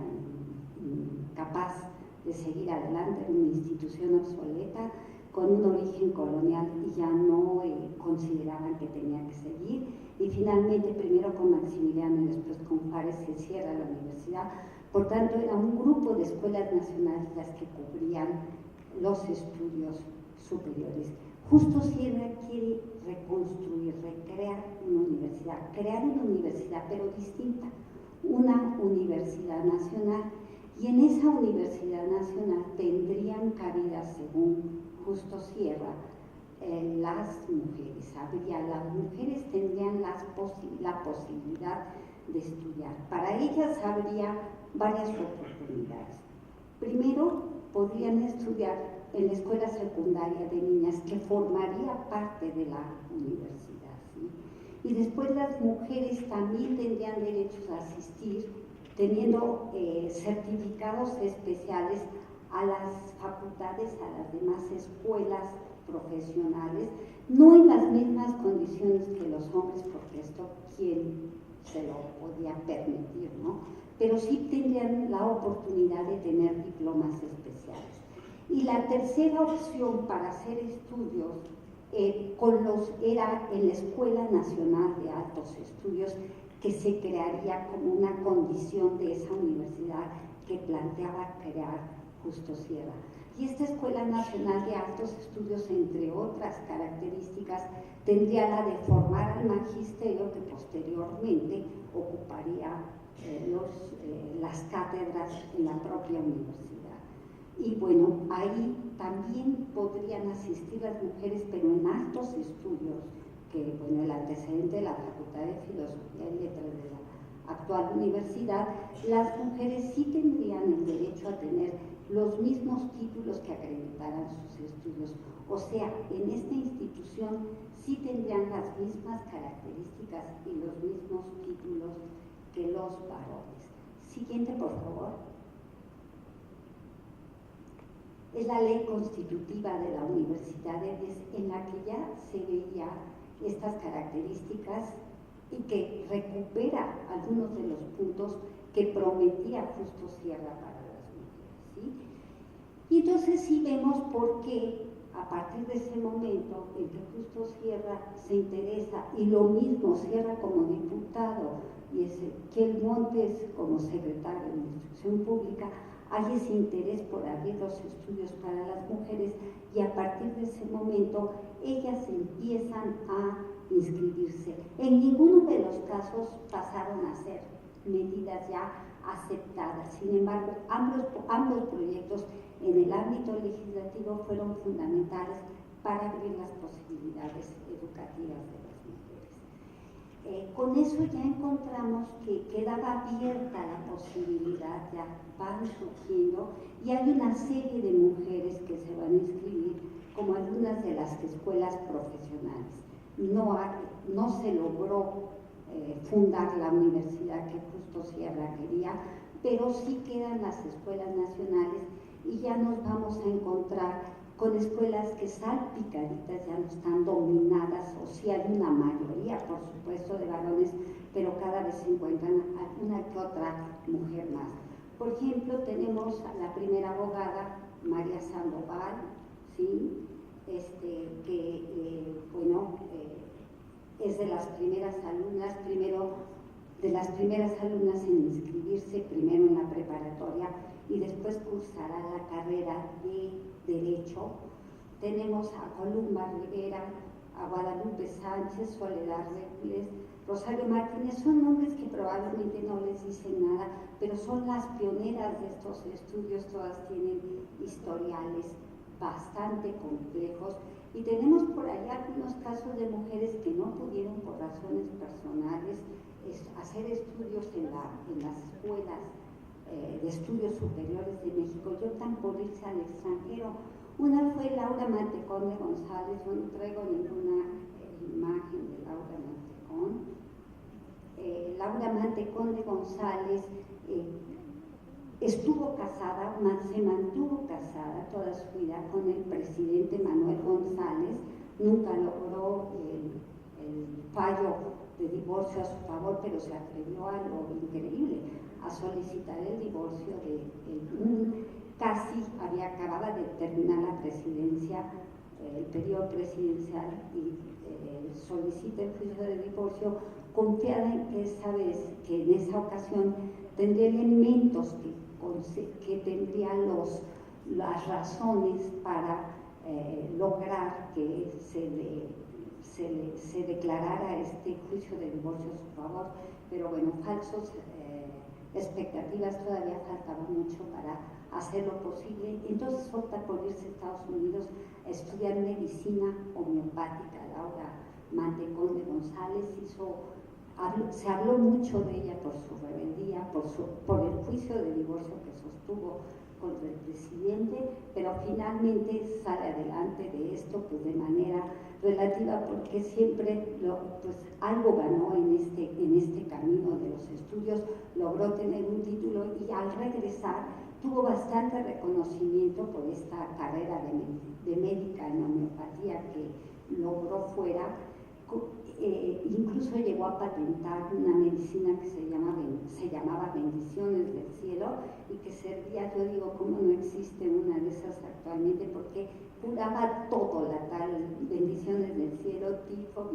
incapaz de seguir adelante, era una institución obsoleta con un origen colonial y ya no consideraban que tenía que seguir, y finalmente primero con Maximiliano y después con Juárez se cierra la universidad. Por tanto, era un grupo de escuelas nacionales las que cubrían los estudios superiores. Justo Sierra quiere reconstruir, recrear una universidad, crear una universidad pero distinta, una universidad nacional, y en esa universidad nacional tendrían cabida, según Justo Sierra, las mujeres. Las mujeres tendrían la posibilidad de estudiar. Para ellas habría varias oportunidades. Primero, podrían estudiar en la escuela secundaria de niñas, que formaría parte de la universidad, ¿sí? Y después las mujeres también tendrían derechos a asistir, teniendo certificados especiales a las facultades, a las demás escuelas profesionales, no en las mismas condiciones que los hombres, porque esto quién se lo podía permitir, ¿no? Pero sí tendrían la oportunidad de tener diplomas especiales. Y la tercera opción para hacer estudios era en la Escuela Nacional de Altos Estudios, que se crearía como una condición de esa universidad que planteaba crear Justo Sierra. Y esta Escuela Nacional de Altos Estudios, entre otras características, tendría la de formar al magisterio, que posteriormente ocuparía las cátedras en la propia universidad. Y bueno, ahí también podrían asistir las mujeres, pero en altos estudios, que bueno, el antecedente de la Facultad de Filosofía y Letras de la actual universidad, las mujeres sí tendrían el derecho a tener los mismos títulos que acreditaran sus estudios. O sea, en esta institución sí tendrían las mismas características y los mismos títulos que los varones. Siguiente, por favor. Es la ley constitutiva de la Universidad en la que ya se veía estas características y que recupera algunos de los puntos que prometía Justo Sierra para las mujeres, ¿sí? Y entonces sí vemos por qué a partir de ese momento en que Justo Sierra se interesa, y lo mismo Sierra como diputado y Ezequiel Montes como secretario de Instrucción Pública, hay ese interés por abrir los estudios para las mujeres, y a partir de ese momento ellas empiezan a inscribirse. En ninguno de los casos pasaron a ser medidas ya aceptadas. Sin embargo, ambos proyectos en el ámbito legislativo fueron fundamentales para abrir las posibilidades educativas de las mujeres. Con eso ya encontramos que quedaba abierta la posibilidad, ya van surgiendo, y hay una serie de mujeres que se van a inscribir como alumnas de las escuelas profesionales. No se logró fundar la universidad que Justo Sierra quería, pero sí quedan las escuelas nacionales, y ya nos vamos a encontrar con escuelas que salpicaditas ya no están dominadas, o sí hay una mayoría, por supuesto, de varones, pero cada vez se encuentran una que otra mujer más. Por ejemplo, tenemos a la primera abogada, María Sandoval, ¿sí? Es de las primeras alumnas en inscribirse, primero en la preparatoria y después cursará la carrera de Derecho. Tenemos a Columba Rivera, a Guadalupe Sánchez, Soledad Repiles, Rosario Martínez. Son nombres que probablemente no les dicen nada, pero son las pioneras de estos estudios. Todas tienen historiales bastante complejos, y tenemos por ahí algunos casos de mujeres que no pudieron por razones personales hacer estudios en las escuelas de estudios superiores de México, y optan por irse al extranjero. Una fue Laura Mantecón de González. Yo no traigo ninguna imagen de Laura Mantecón. Laura Mantecón de González estuvo casada, se mantuvo casada toda su vida con el presidente Manuel González, nunca logró el fallo de divorcio a su favor, pero se atrevió a lo increíble, a solicitar el divorcio casi acababa de terminar la presidencia, el periodo presidencial, y solicita el juicio de divorcio, confiada en que esta vez, que en esa ocasión tendría elementos que tendrían las razones para lograr que se declarara este juicio de divorcio a su favor, pero bueno, falsas expectativas, todavía faltaba mucho para hacer lo posible. Entonces opta por irse a Estados Unidos a estudiar medicina homeopática. Laura Mantecón de González se habló mucho de ella por su rebeldía, por el juicio de divorcio que sostuvo contra el presidente, pero finalmente sale adelante de esto pues de manera relativa, porque siempre pues algo ganó en este camino de los estudios, logró tener un título y al regresar tuvo bastante reconocimiento por esta carrera de médica en homeopatía que logró fuera. Incluso llegó a patentar una medicina que se llamaba Bendiciones del Cielo y que servía, yo digo, ¿cómo no existe una de esas actualmente? Porque curaba todo, la tal Bendiciones del Cielo, tifo,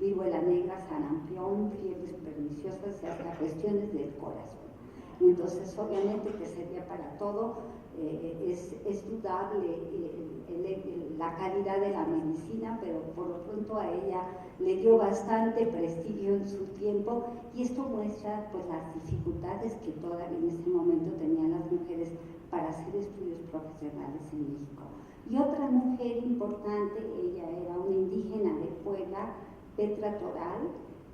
viruela negra, sarampión, fiebres perniciosas y hasta cuestiones del corazón. Entonces, obviamente que servía para todo. Es dudable la calidad de la medicina, pero por lo pronto a ella le dio bastante prestigio en su tiempo, y esto muestra pues las dificultades que todavía en ese momento tenían las mujeres para hacer estudios profesionales en México. Y otra mujer importante, ella era una indígena de Puebla, Petra Toral,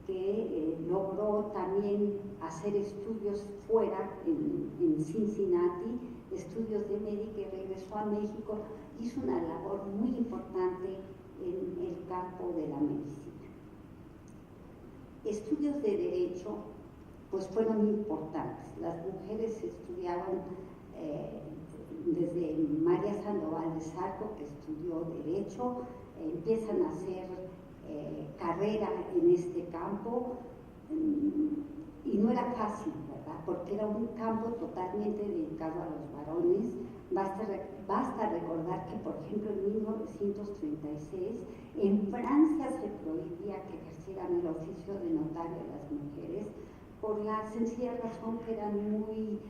que logró también hacer estudios fuera, en Cincinnati, estudios de médica, y regresó a México, hizo una labor muy importante en el campo de la medicina. Estudios de derecho pues fueron importantes. Las mujeres estudiaban desde María Sandoval de Zarco, que estudió derecho, empiezan a hacer carrera en este campo, y no era fácil, ¿verdad? Porque era un campo totalmente dedicado a los varones. Basta recordar que, por ejemplo, en 1936 en Francia se prohibía que ejercieran el oficio de notario a las mujeres, por la sencilla razón que eran muy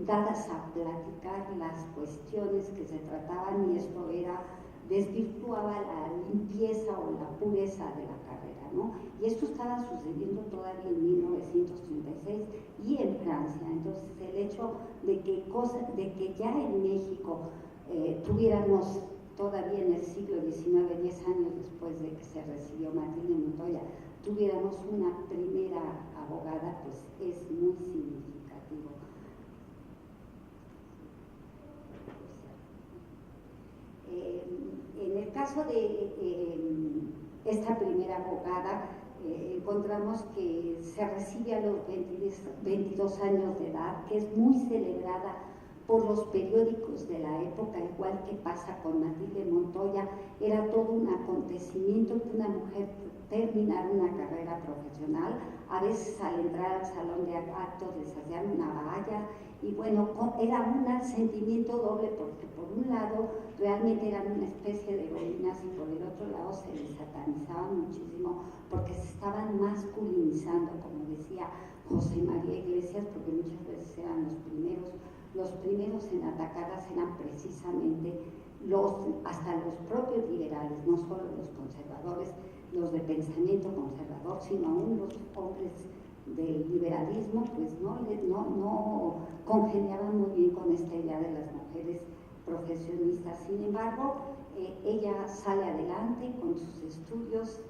dadas a platicar las cuestiones que se trataban, y esto desvirtuaba la limpieza o la pureza de la carrera, ¿no? Y esto estaba sucediendo todavía en 1936 y en Francia. Entonces el hecho de que ya en México tuviéramos todavía en el siglo XIX, 10 años después de que se recibió Matilde Montoya, tuviéramos una primera abogada, pues es muy significativo. En el caso de esta primera abogada, encontramos que se recibe a los 22 años de edad, que es muy celebrada por los periódicos de la época, igual que pasa con Matilde Montoya. Era todo un acontecimiento que una mujer terminara una carrera profesional. A veces al entrar al salón de actos les hacían una valla, y bueno, era un sentimiento doble, porque por un lado realmente eran una especie de heroínas, y por el otro lado se les satanizaban muchísimo porque se estaban masculinizando, como decía José María Iglesias, porque muchas veces eran los primeros en atacarlas eran precisamente hasta los propios liberales, no solo los conservadores, los de pensamiento conservador, sino aún los hombres del liberalismo, pues no congeniaban muy bien con esta idea de las mujeres profesionistas. Sin embargo, ella sale adelante con sus estudios,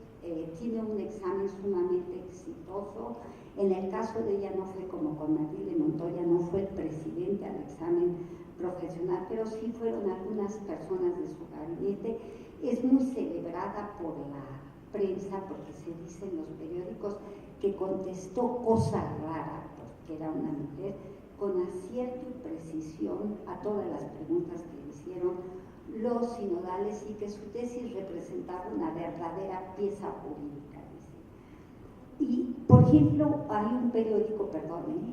tiene un examen sumamente exitoso. En el caso de ella no fue como con Matilde Montoya, no fue el presidente al examen profesional, pero sí fueron algunas personas de su gabinete. Es muy celebrada por la prensa, porque se dice en los periódicos que contestó cosa rara, porque era una mujer, con acierto y precisión a todas las preguntas que le hicieron los sinodales y que su tesis representaba una verdadera pieza jurídica, dice. Y, por ejemplo, hay un periódico,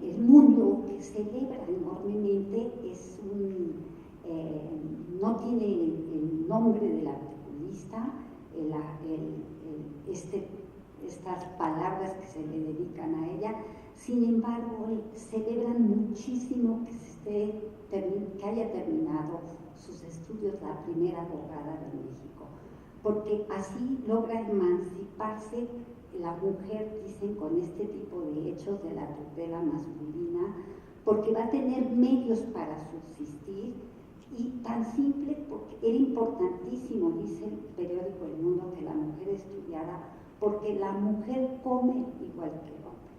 El Mundo, que celebra enormemente, no tiene el nombre del articulista, estas palabras que se le dedican a ella. Sin embargo, celebran muchísimo que haya terminado sus estudios la primera abogada de México, porque así logra emanciparse la mujer, dicen, con este tipo de hechos de la tutela masculina, porque va a tener medios para subsistir. Y tan simple, porque era importantísimo, dice el periódico El Mundo, que la mujer estudiara, porque la mujer come igual que el hombre.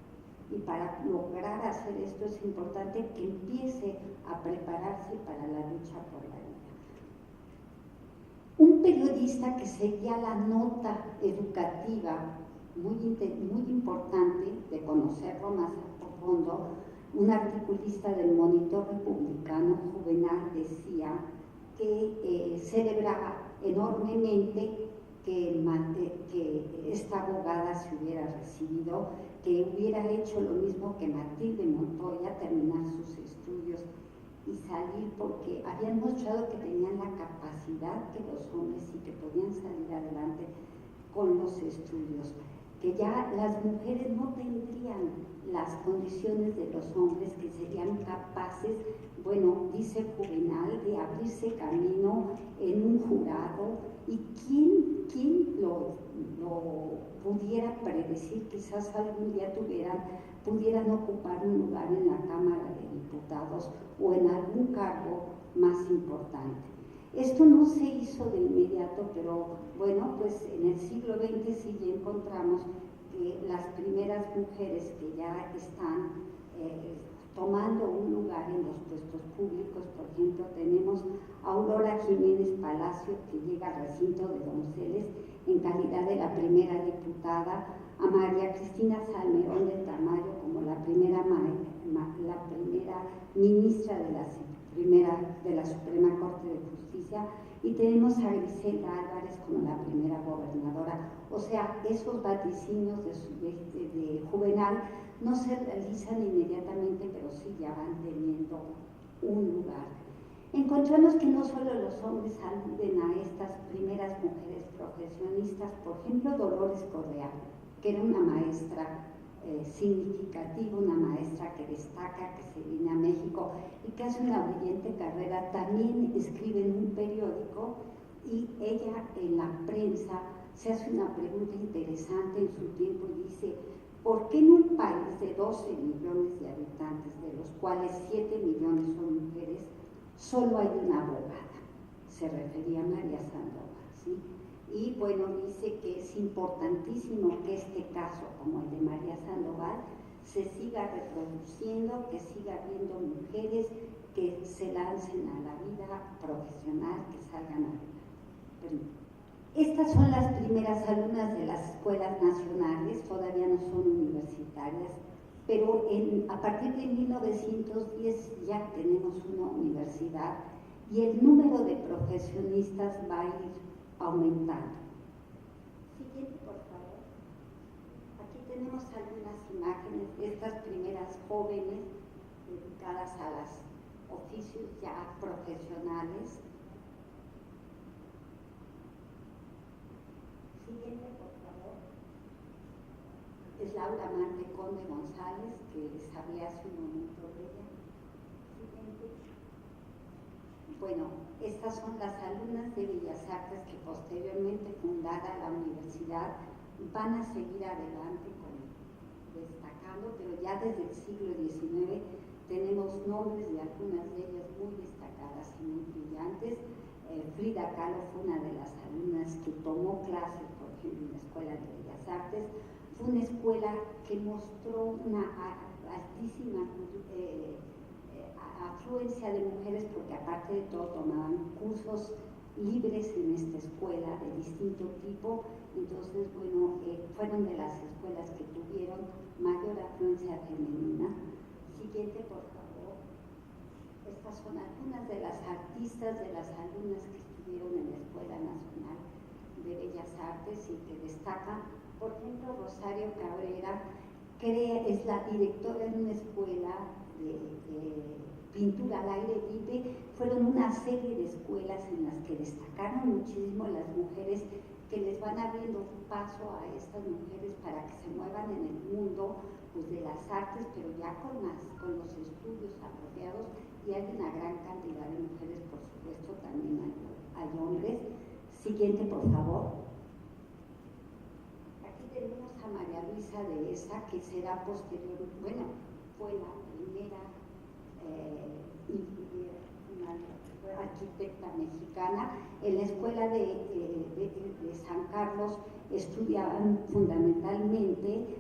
Y para lograr hacer esto es importante que empiece a prepararse para la lucha por la vida. Un periodista que seguía la nota educativa, muy importante de conocerlo más a fondo, un articulista del Monitor Republicano, Juvenal, decía que celebraba enormemente que esta abogada se hubiera recibido, que hubiera hecho lo mismo que Matilde Montoya, terminar sus estudios y salir, porque habían mostrado que tenían la capacidad que los hombres y que podían salir adelante con los estudios, que ya las mujeres no tendrían las condiciones de los hombres, que serían capaces, dice Juvenal, de abrirse camino en un jurado. ¿Y quién lo pudiera predecir? Quizás algún día pudieran ocupar un lugar en la Cámara de Diputados o en algún cargo más importante. Esto no se hizo de inmediato, pero en el siglo XX sí ya encontramos que las primeras mujeres que ya están tomando un lugar en los puestos públicos. Por ejemplo, tenemos a Aurora Jiménez Palacio, que llega al recinto de Donceles en calidad de la primera diputada, a María Cristina Salmerón del Tamayo como la primera ministra de la Suprema Corte de Justicia, y tenemos a Griselda Álvarez como la primera gobernadora. O sea, esos vaticinios de Juvenal no se realizan inmediatamente, pero sí ya van teniendo un lugar. Encontramos que no solo los hombres aluden a estas primeras mujeres profesionistas, por ejemplo, Dolores Correa, que era una maestra significativa, una maestra que destaca, que se viene a México y que hace una brillante carrera, también escribe en un periódico, y ella en la prensa se hace una pregunta interesante en su tiempo y dice: ¿por qué en un país de 12 millones de habitantes, de los cuales 7 millones son mujeres, solo hay una abogada? Se refería a María Sandoval, ¿sí? Y dice que es importantísimo que este caso, como el de María Sandoval, se siga reproduciendo, que siga habiendo mujeres que se lancen a la vida profesional, que salgan adelante. Estas son las primeras alumnas de las escuelas nacionales, todavía no son universitarias, pero a partir de 1910 ya tenemos una universidad y el número de profesionistas va a ir aumentando. Siguiente, por favor. Aquí tenemos algunas imágenes de estas primeras jóvenes dedicadas a los oficios ya profesionales. Siguiente, por favor. Es Laura Marte Conde González, que les hablé hace un momento de ella. Siguiente. Estas son las alumnas de Bellas Artes que posteriormente, fundada la universidad, van a seguir adelante destacando, pero ya desde el siglo XIX tenemos nombres de algunas de ellas muy destacadas y muy brillantes. Frida Kahlo fue una de las alumnas que tomó clases, por ejemplo, en la Escuela de Bellas Artes. Fue una escuela que mostró una altísima afluencia de mujeres, porque aparte de todo tomaban cursos libres en esta escuela de distinto tipo. Entonces, fueron de las escuelas que tuvieron mayor afluencia femenina. Siguiente, por favor. Estas son algunas de las artistas, de las alumnas que estuvieron en la Escuela Nacional de Bellas Artes y que destacan. Por ejemplo, Rosario Cabrera es la directora de una escuela de pintura al aire libre. Fueron una serie de escuelas en las que destacaron muchísimo las mujeres, que les van abriendo paso a estas mujeres para que se muevan en el mundo pues, de las artes, pero ya con los estudios apropiados, y hay una gran cantidad de mujeres, por supuesto, también hay hombres. Siguiente, por favor. Aquí tenemos a María Luisa de Esa, que será posterior, bueno, fue la primera arquitecta mexicana. En la escuela de San Carlos estudiaban fundamentalmente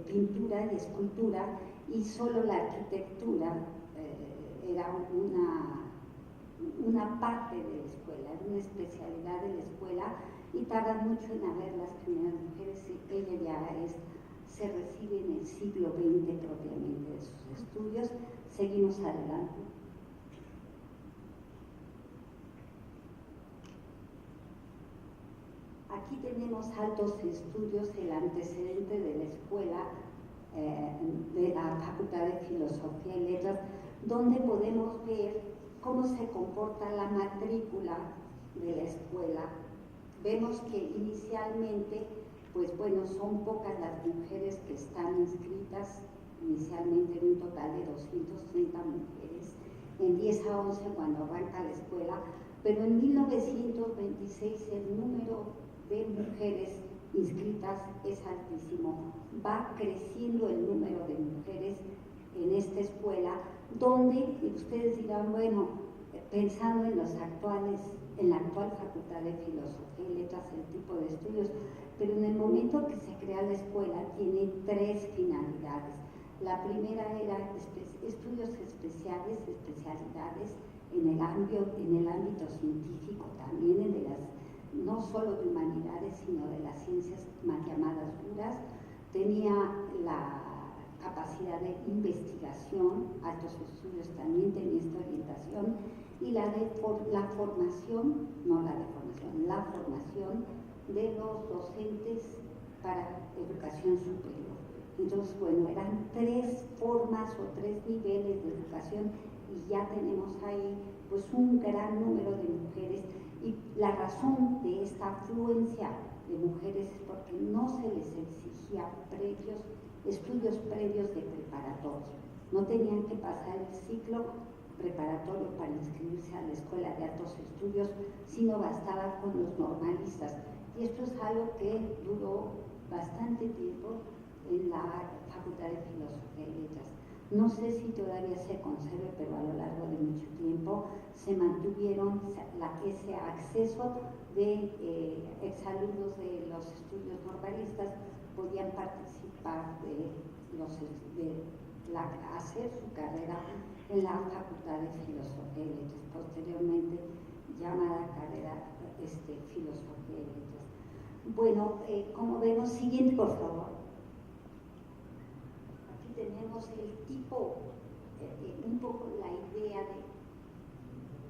pintura y escultura, y solo la arquitectura era una parte de la escuela, una especialidad de la escuela, y tardan mucho en haber las primeras mujeres. Ella ya se recibe en el siglo XX propiamente de sus estudios. Seguimos adelante. Aquí tenemos altos estudios, el antecedente de la escuela de la Facultad de Filosofía y Letras, donde podemos ver cómo se comporta la matrícula de la escuela. Vemos que inicialmente, pues bueno, son pocas las mujeres que están inscritas, inicialmente en un total de 230 mujeres, en 10 a 11 cuando arranca la escuela, pero en 1926 el número de mujeres inscritas es altísimo. Va creciendo el número de mujeres en esta escuela, donde ustedes dirán, bueno, pensando en en la actual Facultad de Filosofía y Letras, el tipo de estudios, pero en el momento que se crea la escuela tiene 3 finalidades. La primera era estudios especiales, especialidades en el ámbito científico, también en no solo de humanidades, sino de las ciencias más llamadas duras. Tenía la capacidad de investigación, altos estudios también tenía esta orientación, y la formación de los docentes para educación superior. Entonces, bueno, eran 3 formas o 3 niveles de educación, y ya tenemos ahí pues un gran número de mujeres. Y la razón de esta afluencia de mujeres es porque no se les exigía estudios previos de preparatoria. No tenían que pasar el ciclo preparatorio para inscribirse a la Escuela de Altos Estudios, sino bastaba con los normalistas. Y esto es algo que duró bastante tiempo en la Facultad de Filosofía y Letras. No sé si todavía se conserve, pero a lo largo de mucho tiempo se mantuvieron ese acceso de exalumnos de los estudios normalistas, podían participar hacer su carrera en la Facultad de Filosofía y Letras, posteriormente llamada carrera Filosofía y Letras. Bueno, como vemos, siguiente por favor. Tenemos el tipo, un poco la idea de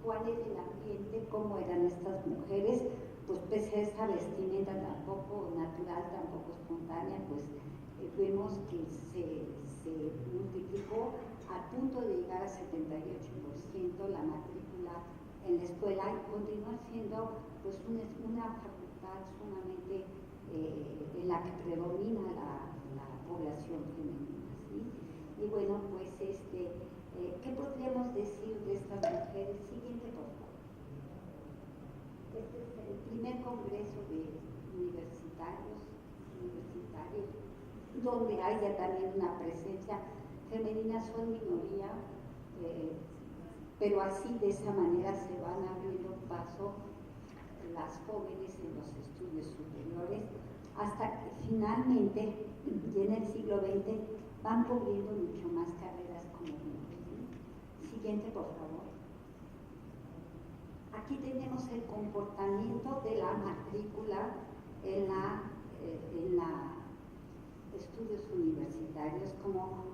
cuál es el ambiente, cómo eran estas mujeres. Pues pese a esta vestimenta tampoco natural, tampoco espontánea, pues vemos que se multiplicó al punto de llegar a 78% la matrícula en la escuela, y continúa siendo pues una facultad sumamente en la que predomina la población femenina. Y bueno, pues ¿qué podríamos decir de estas mujeres? Siguiente, por favor. Este es el primer congreso de universitarios, donde hay ya también una presencia femenina, son minoría, pero así de esa manera se van abriendo paso las jóvenes en los estudios superiores, hasta que finalmente, ya en el siglo XX, van cubriendo mucho más carreras como mujeres. Siguiente, por favor. Aquí tenemos el comportamiento de la matrícula en la estudios universitarios. Como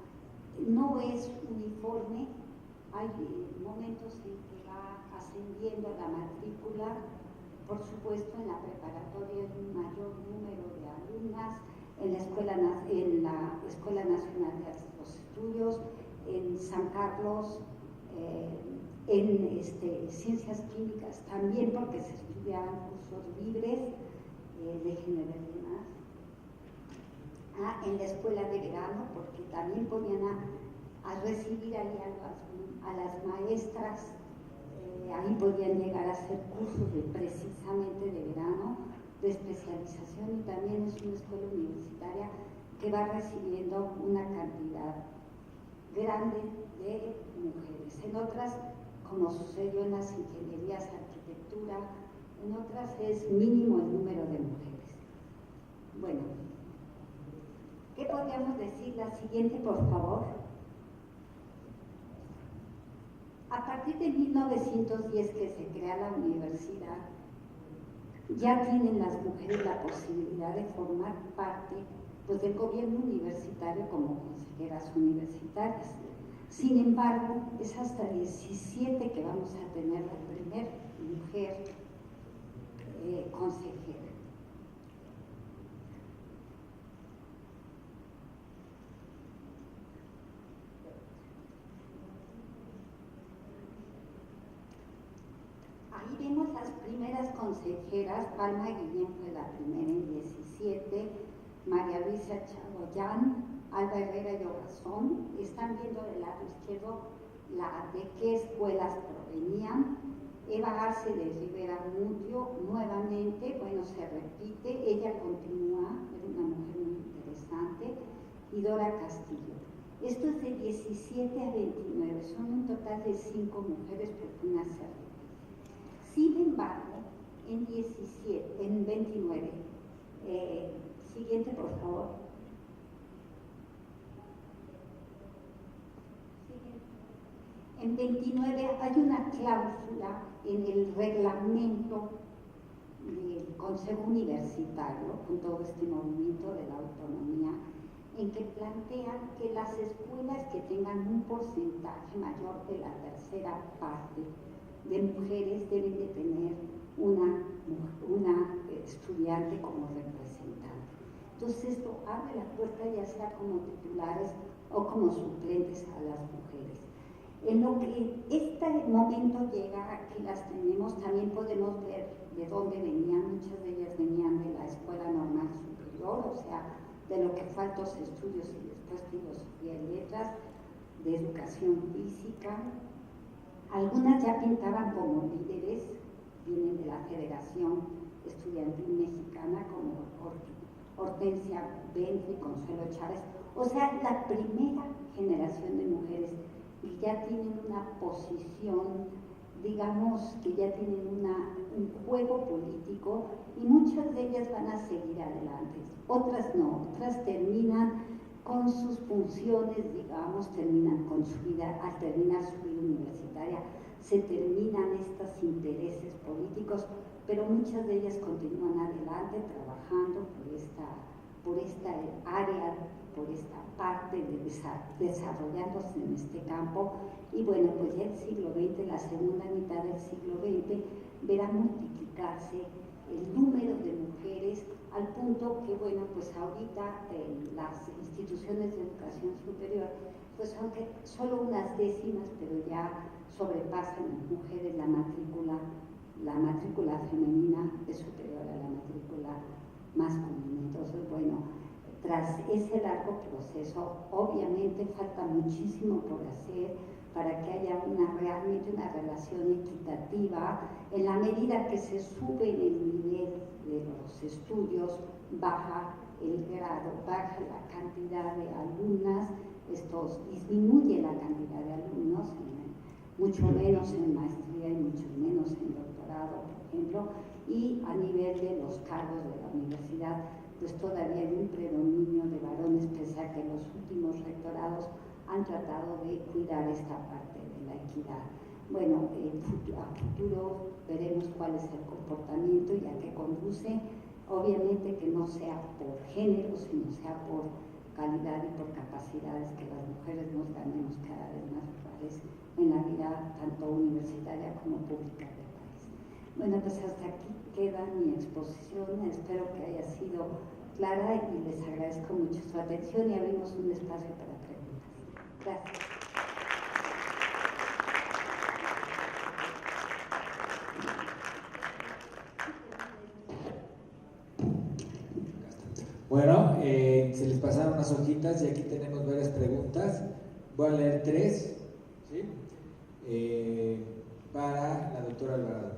no es uniforme, hay momentos en que va ascendiendo la matrícula, por supuesto en la preparatoria hay un mayor número de alumnas, en la Escuela Nacional de los Estudios, en San Carlos, en Ciencias Químicas también, porque se estudiaban cursos libres de género y demás. En la escuela de verano, porque también ponían a recibir ahí a las maestras, ahí podían llegar a hacer cursos precisamente de verano, de especialización, y también es una escuela universitaria que va recibiendo una cantidad grande de mujeres. En otras, como sucedió en las ingenierías, arquitectura, en otras es mínimo el número de mujeres. Bueno, ¿qué podríamos decir? La siguiente, por favor. A partir de 1910 que se crea la universidad, ya tienen las mujeres la posibilidad de formar parte pues, del gobierno universitario como consejeras universitarias. Sin embargo, es hasta 17 que vamos a tener la primera mujer consejera. Ahí vemos las primeras consejeras. Palma Guillén fue la primera en 17, María Luisa Chagoyán, Alba Herrera y Ogazón. Están viendo del lado izquierdo de qué escuelas provenían. Eva Arce de Rivera Mudio, nuevamente, bueno, se repite, ella continúa, era una mujer muy interesante, y Dora Castillo. Esto es de 17 a 29, son un total de 5 mujeres, porque una se repite. Sin embargo, en 29, siguiente por favor. En 29 hay una cláusula en el reglamento del Consejo Universitario, con todo este movimiento de la autonomía, en que plantean que las escuelas que tengan un porcentaje mayor de la tercera parte de mujeres deben de tener una estudiante como representante. Entonces esto abre la puerta ya sea como titulares o como suplentes a las mujeres. En lo que este momento llega, aquí las tenemos, también podemos ver de dónde venían. Muchas de ellas venían de la Escuela Normal Superior, o sea, de lo que fue altos estudios y después filosofía y letras, de educación física. Algunas ya pintaban como líderes, vienen de la Federación Estudiantil Mexicana, como Hortensia Benzo y Consuelo Chávez. O sea, la primera generación de mujeres que ya tienen una posición, digamos, que ya tienen un juego político, y muchas de ellas van a seguir adelante. Otras no, otras terminan con sus funciones, digamos, terminan con su vida, al terminar su vida universitaria, se terminan estos intereses políticos, pero muchas de ellas continúan adelante trabajando por esta área, por esta parte de desarrollándose en este campo. Y bueno, pues ya el siglo XX, la segunda mitad del siglo XX, verá multiplicarse el número de mujeres al punto que, bueno, pues ahorita las instituciones de educación superior, pues aunque solo unas décimas, pero ya sobrepasan en mujeres la matrícula femenina es superior a la matrícula masculina. Entonces, bueno, tras ese largo proceso, obviamente falta muchísimo por hacer para que haya realmente una relación equitativa. En la medida que se sube en el nivel de los estudios, baja el grado, baja la cantidad de alumnas, esto disminuye la cantidad de alumnos, mucho menos en maestría y mucho menos en doctorado, por ejemplo, y a nivel de los cargos de la universidad, pues todavía hay un predominio de varones, pese a que los últimos rectorados han tratado de cuidar esta parte de la equidad. Bueno, a futuro veremos cuál es el comportamiento y a qué conduce, obviamente que no sea por género, sino sea por calidad y por capacidades que las mujeres nos ganemos cada vez más lugares en la vida tanto universitaria como pública del país. Bueno, pues hasta aquí queda mi exposición, espero que haya sido clara y les agradezco mucho su atención y abrimos un espacio para preguntas. Gracias. Bueno, se les pasaron unas hojitas y aquí tenemos varias preguntas. Voy a leer 3, ¿sí? Para la doctora Alvarado.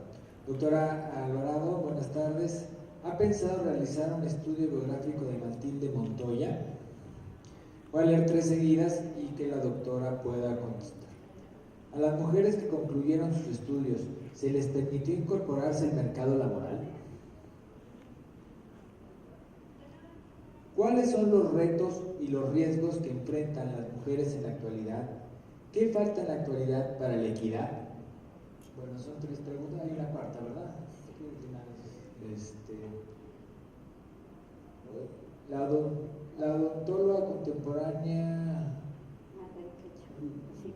Doctora Alvarado, buenas tardes. ¿Ha pensado realizar un estudio biográfico de Matilde Montoya? Voy a leer 3 seguidas y que la doctora pueda contestar. A las mujeres que concluyeron sus estudios, ¿se les permitió incorporarse al mercado laboral? ¿Cuáles son los retos y los riesgos que enfrentan las mujeres en la actualidad? ¿Qué falta en la actualidad para la equidad? Bueno, son 3 preguntas, hay una cuarta, ¿verdad? La odontóloga contemporánea. Sí.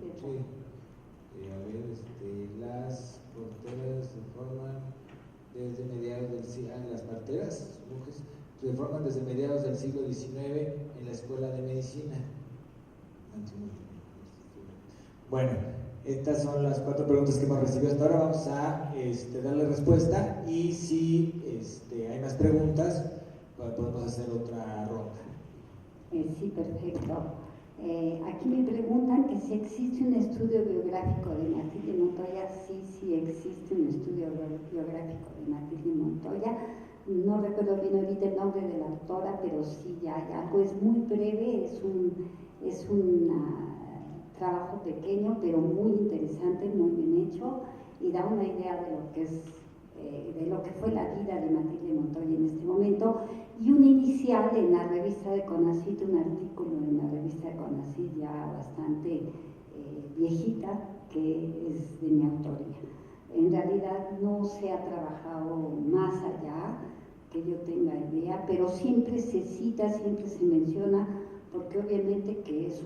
Las parteras se forman desde mediados del siglo. Las parteras, mujeres, se forman desde mediados del siglo XIX en la Escuela de Medicina. Bueno, estas son las 4 preguntas que hemos recibido hasta ahora. Vamos a darle respuesta y si hay más preguntas, podemos hacer otra ronda. Sí, perfecto. Aquí me preguntan que si existe un estudio biográfico de Matilde Montoya. Sí existe un estudio biográfico de Matilde Montoya. No recuerdo bien ahorita el nombre de la autora, pero sí ya hay algo. Es muy breve, es un trabajo pequeño, pero muy interesante, muy bien hecho, y da una idea de lo que es de lo que fue la vida de Matilde Montoya en este momento, y un inicial en la revista de CONACYT, un artículo en la revista de CONACYT ya bastante viejita, que es de mi autoría. En realidad no se ha trabajado más allá, que yo tenga idea, pero siempre se cita, siempre se menciona, porque obviamente que es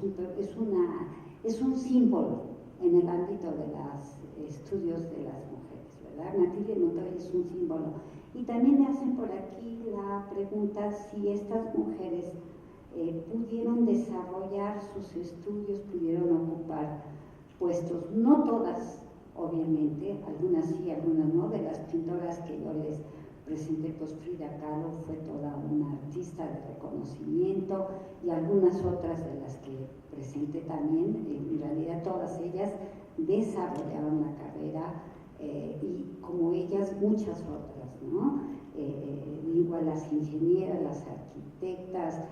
un símbolo en el ámbito de los estudios de las mujeres, ¿verdad? Matilde Montoya es un símbolo. Y también me hacen por aquí la pregunta si estas mujeres pudieron desarrollar sus estudios, pudieron ocupar puestos, no todas, obviamente, algunas sí, algunas no. De las pintoras que yo les presenté, pues Frida Kahlo fue toda una artista de reconocimiento, y algunas otras de las que presenté también, en realidad todas ellas desarrollaron la carrera, y como ellas muchas otras, ¿no? Igual las ingenieras, las arquitectas,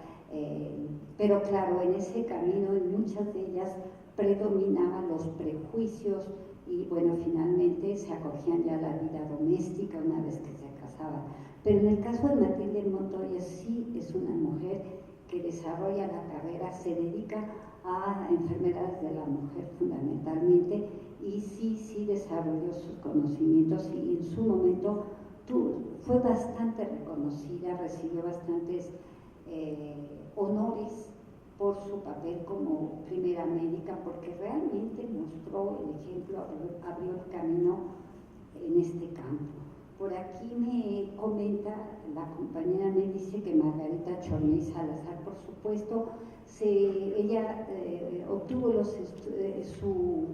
pero claro, en ese camino en muchas de ellas predominaban los prejuicios y bueno, finalmente se acogían ya a la vida doméstica una vez que se casaban. Pero en el caso de Matilde Montoya sí es una mujer que desarrolla la carrera, se dedica a enfermedades de la mujer fundamentalmente, y sí desarrolló sus conocimientos, y en su momento fue bastante reconocida, recibió bastantes honores por su papel como primera médica, porque realmente mostró el ejemplo, abrió el camino en este campo. Por aquí me comenta la compañera, me dice que Margarita Chorney Salazar, por supuesto, ella obtuvo su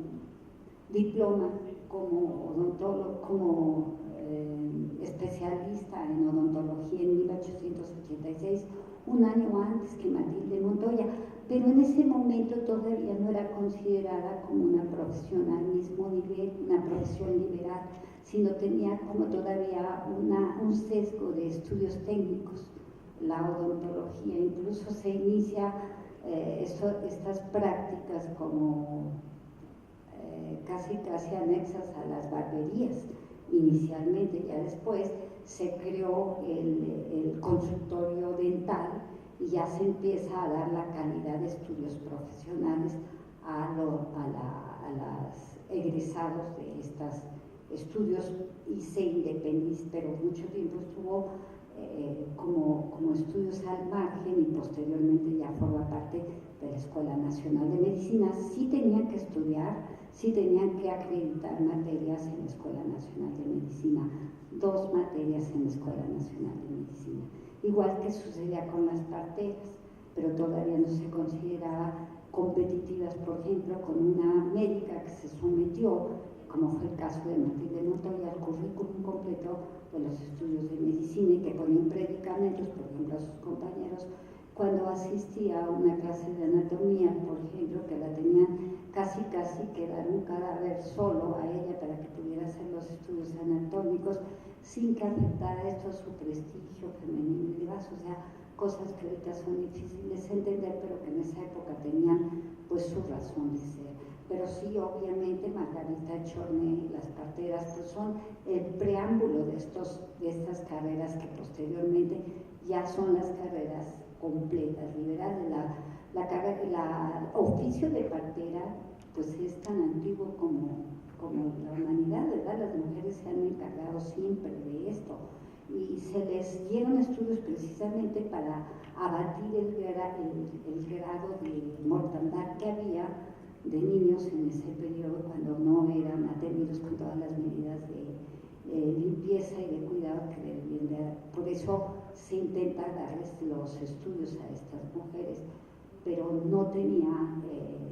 diploma como odontólogo, como especialista en odontología en 1886, un año antes que Matilde Montoya, pero en ese momento todavía no era considerada como una profesión al mismo nivel, una profesión liberal, sino tenía como todavía un sesgo de estudios técnicos. La odontología incluso se inicia estas prácticas como casi anexas a las barberías inicialmente. Ya después se creó el consultorio dental y ya se empieza a dar la calidad de estudios profesionales a los egresados de estos estudios, y se independizó, pero mucho tiempo estuvo como estudios al margen y posteriormente ya forma parte de la Escuela Nacional de Medicina. Sí tenían que estudiar, sí tenían que acreditar materias en la Escuela Nacional de Medicina, 2 materias en la Escuela Nacional de Medicina, igual que sucedía con las parteras, pero todavía no se consideraba competitivas, por ejemplo, con una médica que se sometió, como fue el caso de Matilde Montoya, al currículum completo de los estudios de medicina y que ponía predicamentos, por ejemplo, a sus compañeros, cuando asistía a una clase de anatomía, por ejemplo, que la tenían casi que dar un cadáver solo a ella para que pudiera hacer los estudios anatómicos sin que afectara esto a su prestigio femenino y demás, o sea, cosas que ahorita son difíciles de entender, pero que en esa época tenían pues su razón de ser. Pero sí, obviamente, Margarita Chorné y las parteras pues son el preámbulo de estas carreras que posteriormente ya son las carreras completas, liberales. La oficio de partera pues es tan antiguo como la humanidad, ¿verdad? Las mujeres se han encargado siempre de esto y se les dieron estudios precisamente para abatir el grado de mortandad que había de niños en ese periodo cuando no eran atendidos con todas las medidas de limpieza y de cuidado que debían de dar. Por eso se intenta darles los estudios a estas mujeres, pero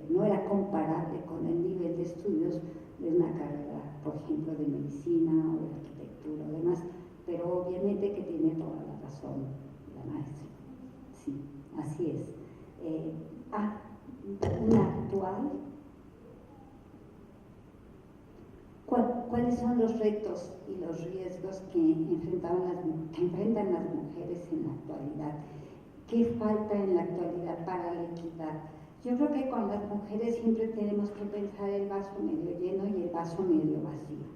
no era comparable con el nivel de estudios de una carrera, por ejemplo, de medicina o de arquitectura o demás, pero obviamente que tiene toda la razón la maestra. Sí, así es. Una actual. ¿Cuáles son los retos y los riesgos que enfrentan las mujeres en la actualidad? ¿Qué falta en la actualidad para la equidad? Yo creo que con las mujeres siempre tenemos que pensar el vaso medio lleno y el vaso medio vacío.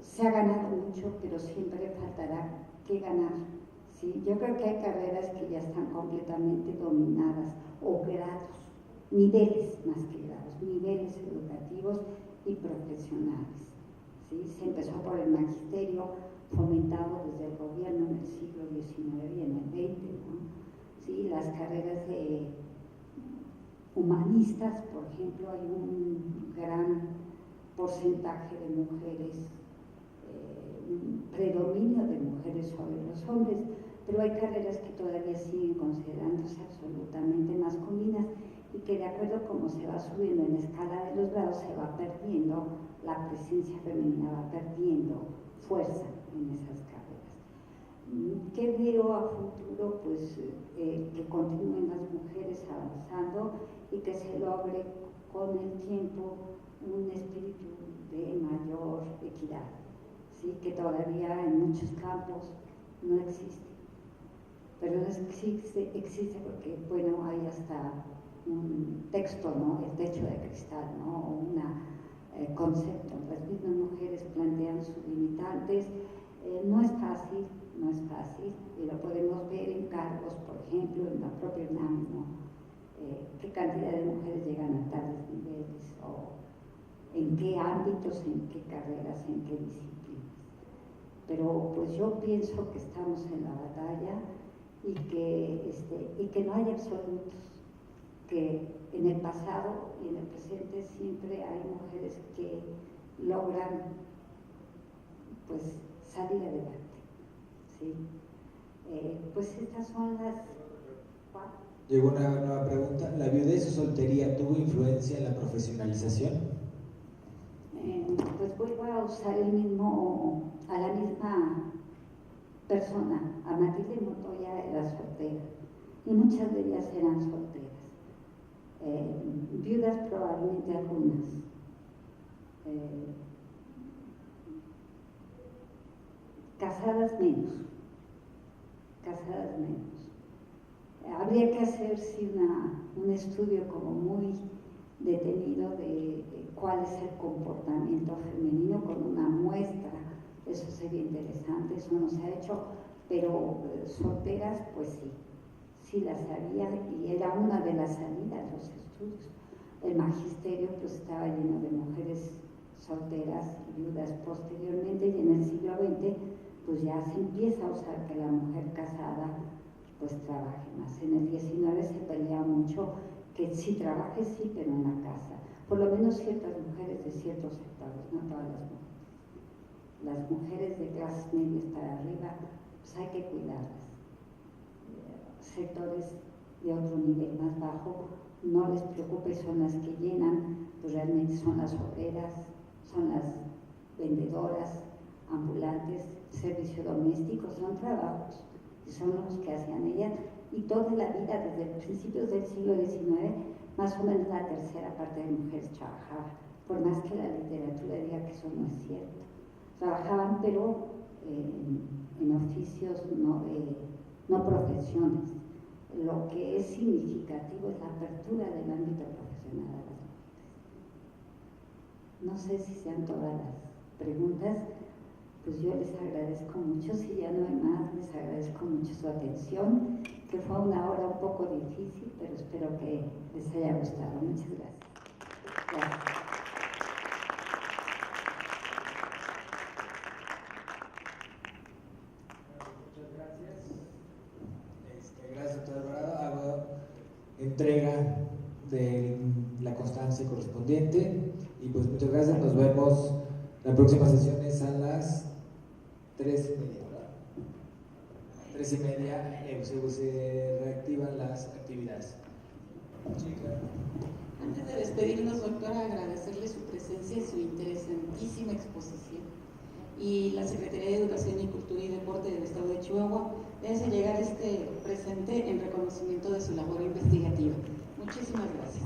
Se ha ganado mucho, pero siempre faltará que ganar. ¿Sí? Yo creo que hay carreras que ya están completamente dominadas, o grados, niveles más que grados, niveles educativos y profesionales. ¿Sí? Se empezó por el magisterio, fomentado desde el gobierno en el siglo XIX y en el XX, ¿no? ¿Sí? Las carreras de humanistas, por ejemplo, hay un gran porcentaje de mujeres, un predominio de mujeres sobre los hombres, pero hay carreras que todavía siguen considerándose absolutamente masculinas y que de acuerdo a cómo se va subiendo en la escala de los grados se va perdiendo, la presencia femenina va perdiendo fuerza en esas carreras. ¿Qué veo a futuro? Pues que continúen las mujeres avanzando y que se logre con el tiempo un espíritu de mayor equidad, ¿sí? Que todavía en muchos campos no existe, pero existe porque, bueno, hay hasta un texto, ¿no? El techo de cristal, ¿no? O un concepto. Las mismas mujeres plantean sus limitantes. No es fácil, y lo podemos ver en cargos, por ejemplo, en la propia UNAM, ¿no? Qué cantidad de mujeres llegan a tales niveles, o en qué ámbitos, en qué carreras, en qué disciplinas. Pero pues yo pienso que estamos en la batalla y que no hay absolutos, que en el pasado y en el presente siempre hay mujeres que logran pues salir adelante, ¿sí? Pues estas son las... Llegó una nueva pregunta. ¿La viudez o soltería tuvo influencia en la profesionalización? Pues vuelvo a usar a la misma persona. A Matilde Montoya era soltera y muchas de ellas eran solteras. Viudas probablemente algunas. Casadas menos. Habría que hacer un estudio como muy detenido de cuál es el comportamiento femenino con una muestra. Eso sería interesante, eso no se ha hecho, pero solteras pues sí las había, y era una de las salidas, los estudios. El magisterio pues estaba lleno de mujeres solteras y viudas posteriormente, y en el siglo XX pues ya se empieza a usar que la mujer casada pues trabaje más. En el 19 se pelea mucho que sí trabaje, sí, pero en la casa. Por lo menos ciertas mujeres de ciertos sectores, no todas las mujeres. Las mujeres de clases medias para arriba, pues hay que cuidarlas. Sectores de otro nivel más bajo, no les preocupe, son las que llenan, pues realmente son las obreras, son las vendedoras, ambulantes, servicio doméstico, son trabajos, y son los que hacían ellas, y toda la vida, desde principios del siglo XIX, más o menos la tercera parte de mujeres trabajaba, por más que la literatura diga que eso no es cierto. Trabajaban, pero en oficios, no profesiones. Lo que es significativo es la apertura del ámbito profesional a las mujeres. No sé si sean todas las preguntas, pues yo les agradezco mucho. Si ya no hay más, les agradezco mucho su atención, que fue una hora un poco difícil, pero espero que les haya gustado. Muchas gracias. Gracias. Gracias, doctor Alvarado. Hago entrega de la constancia correspondiente y pues muchas gracias. Nos vemos la próxima sesión es a las 3:30, ¿verdad? 3:30 se reactivan las actividades. Antes de despedirnos, doctora, agradecerle su presencia y su interesantísima exposición. Y la Secretaría de Educación y Cultura y Deporte del Estado de Chihuahua le hace llegar este presente en reconocimiento de su labor investigativa. Muchísimas gracias.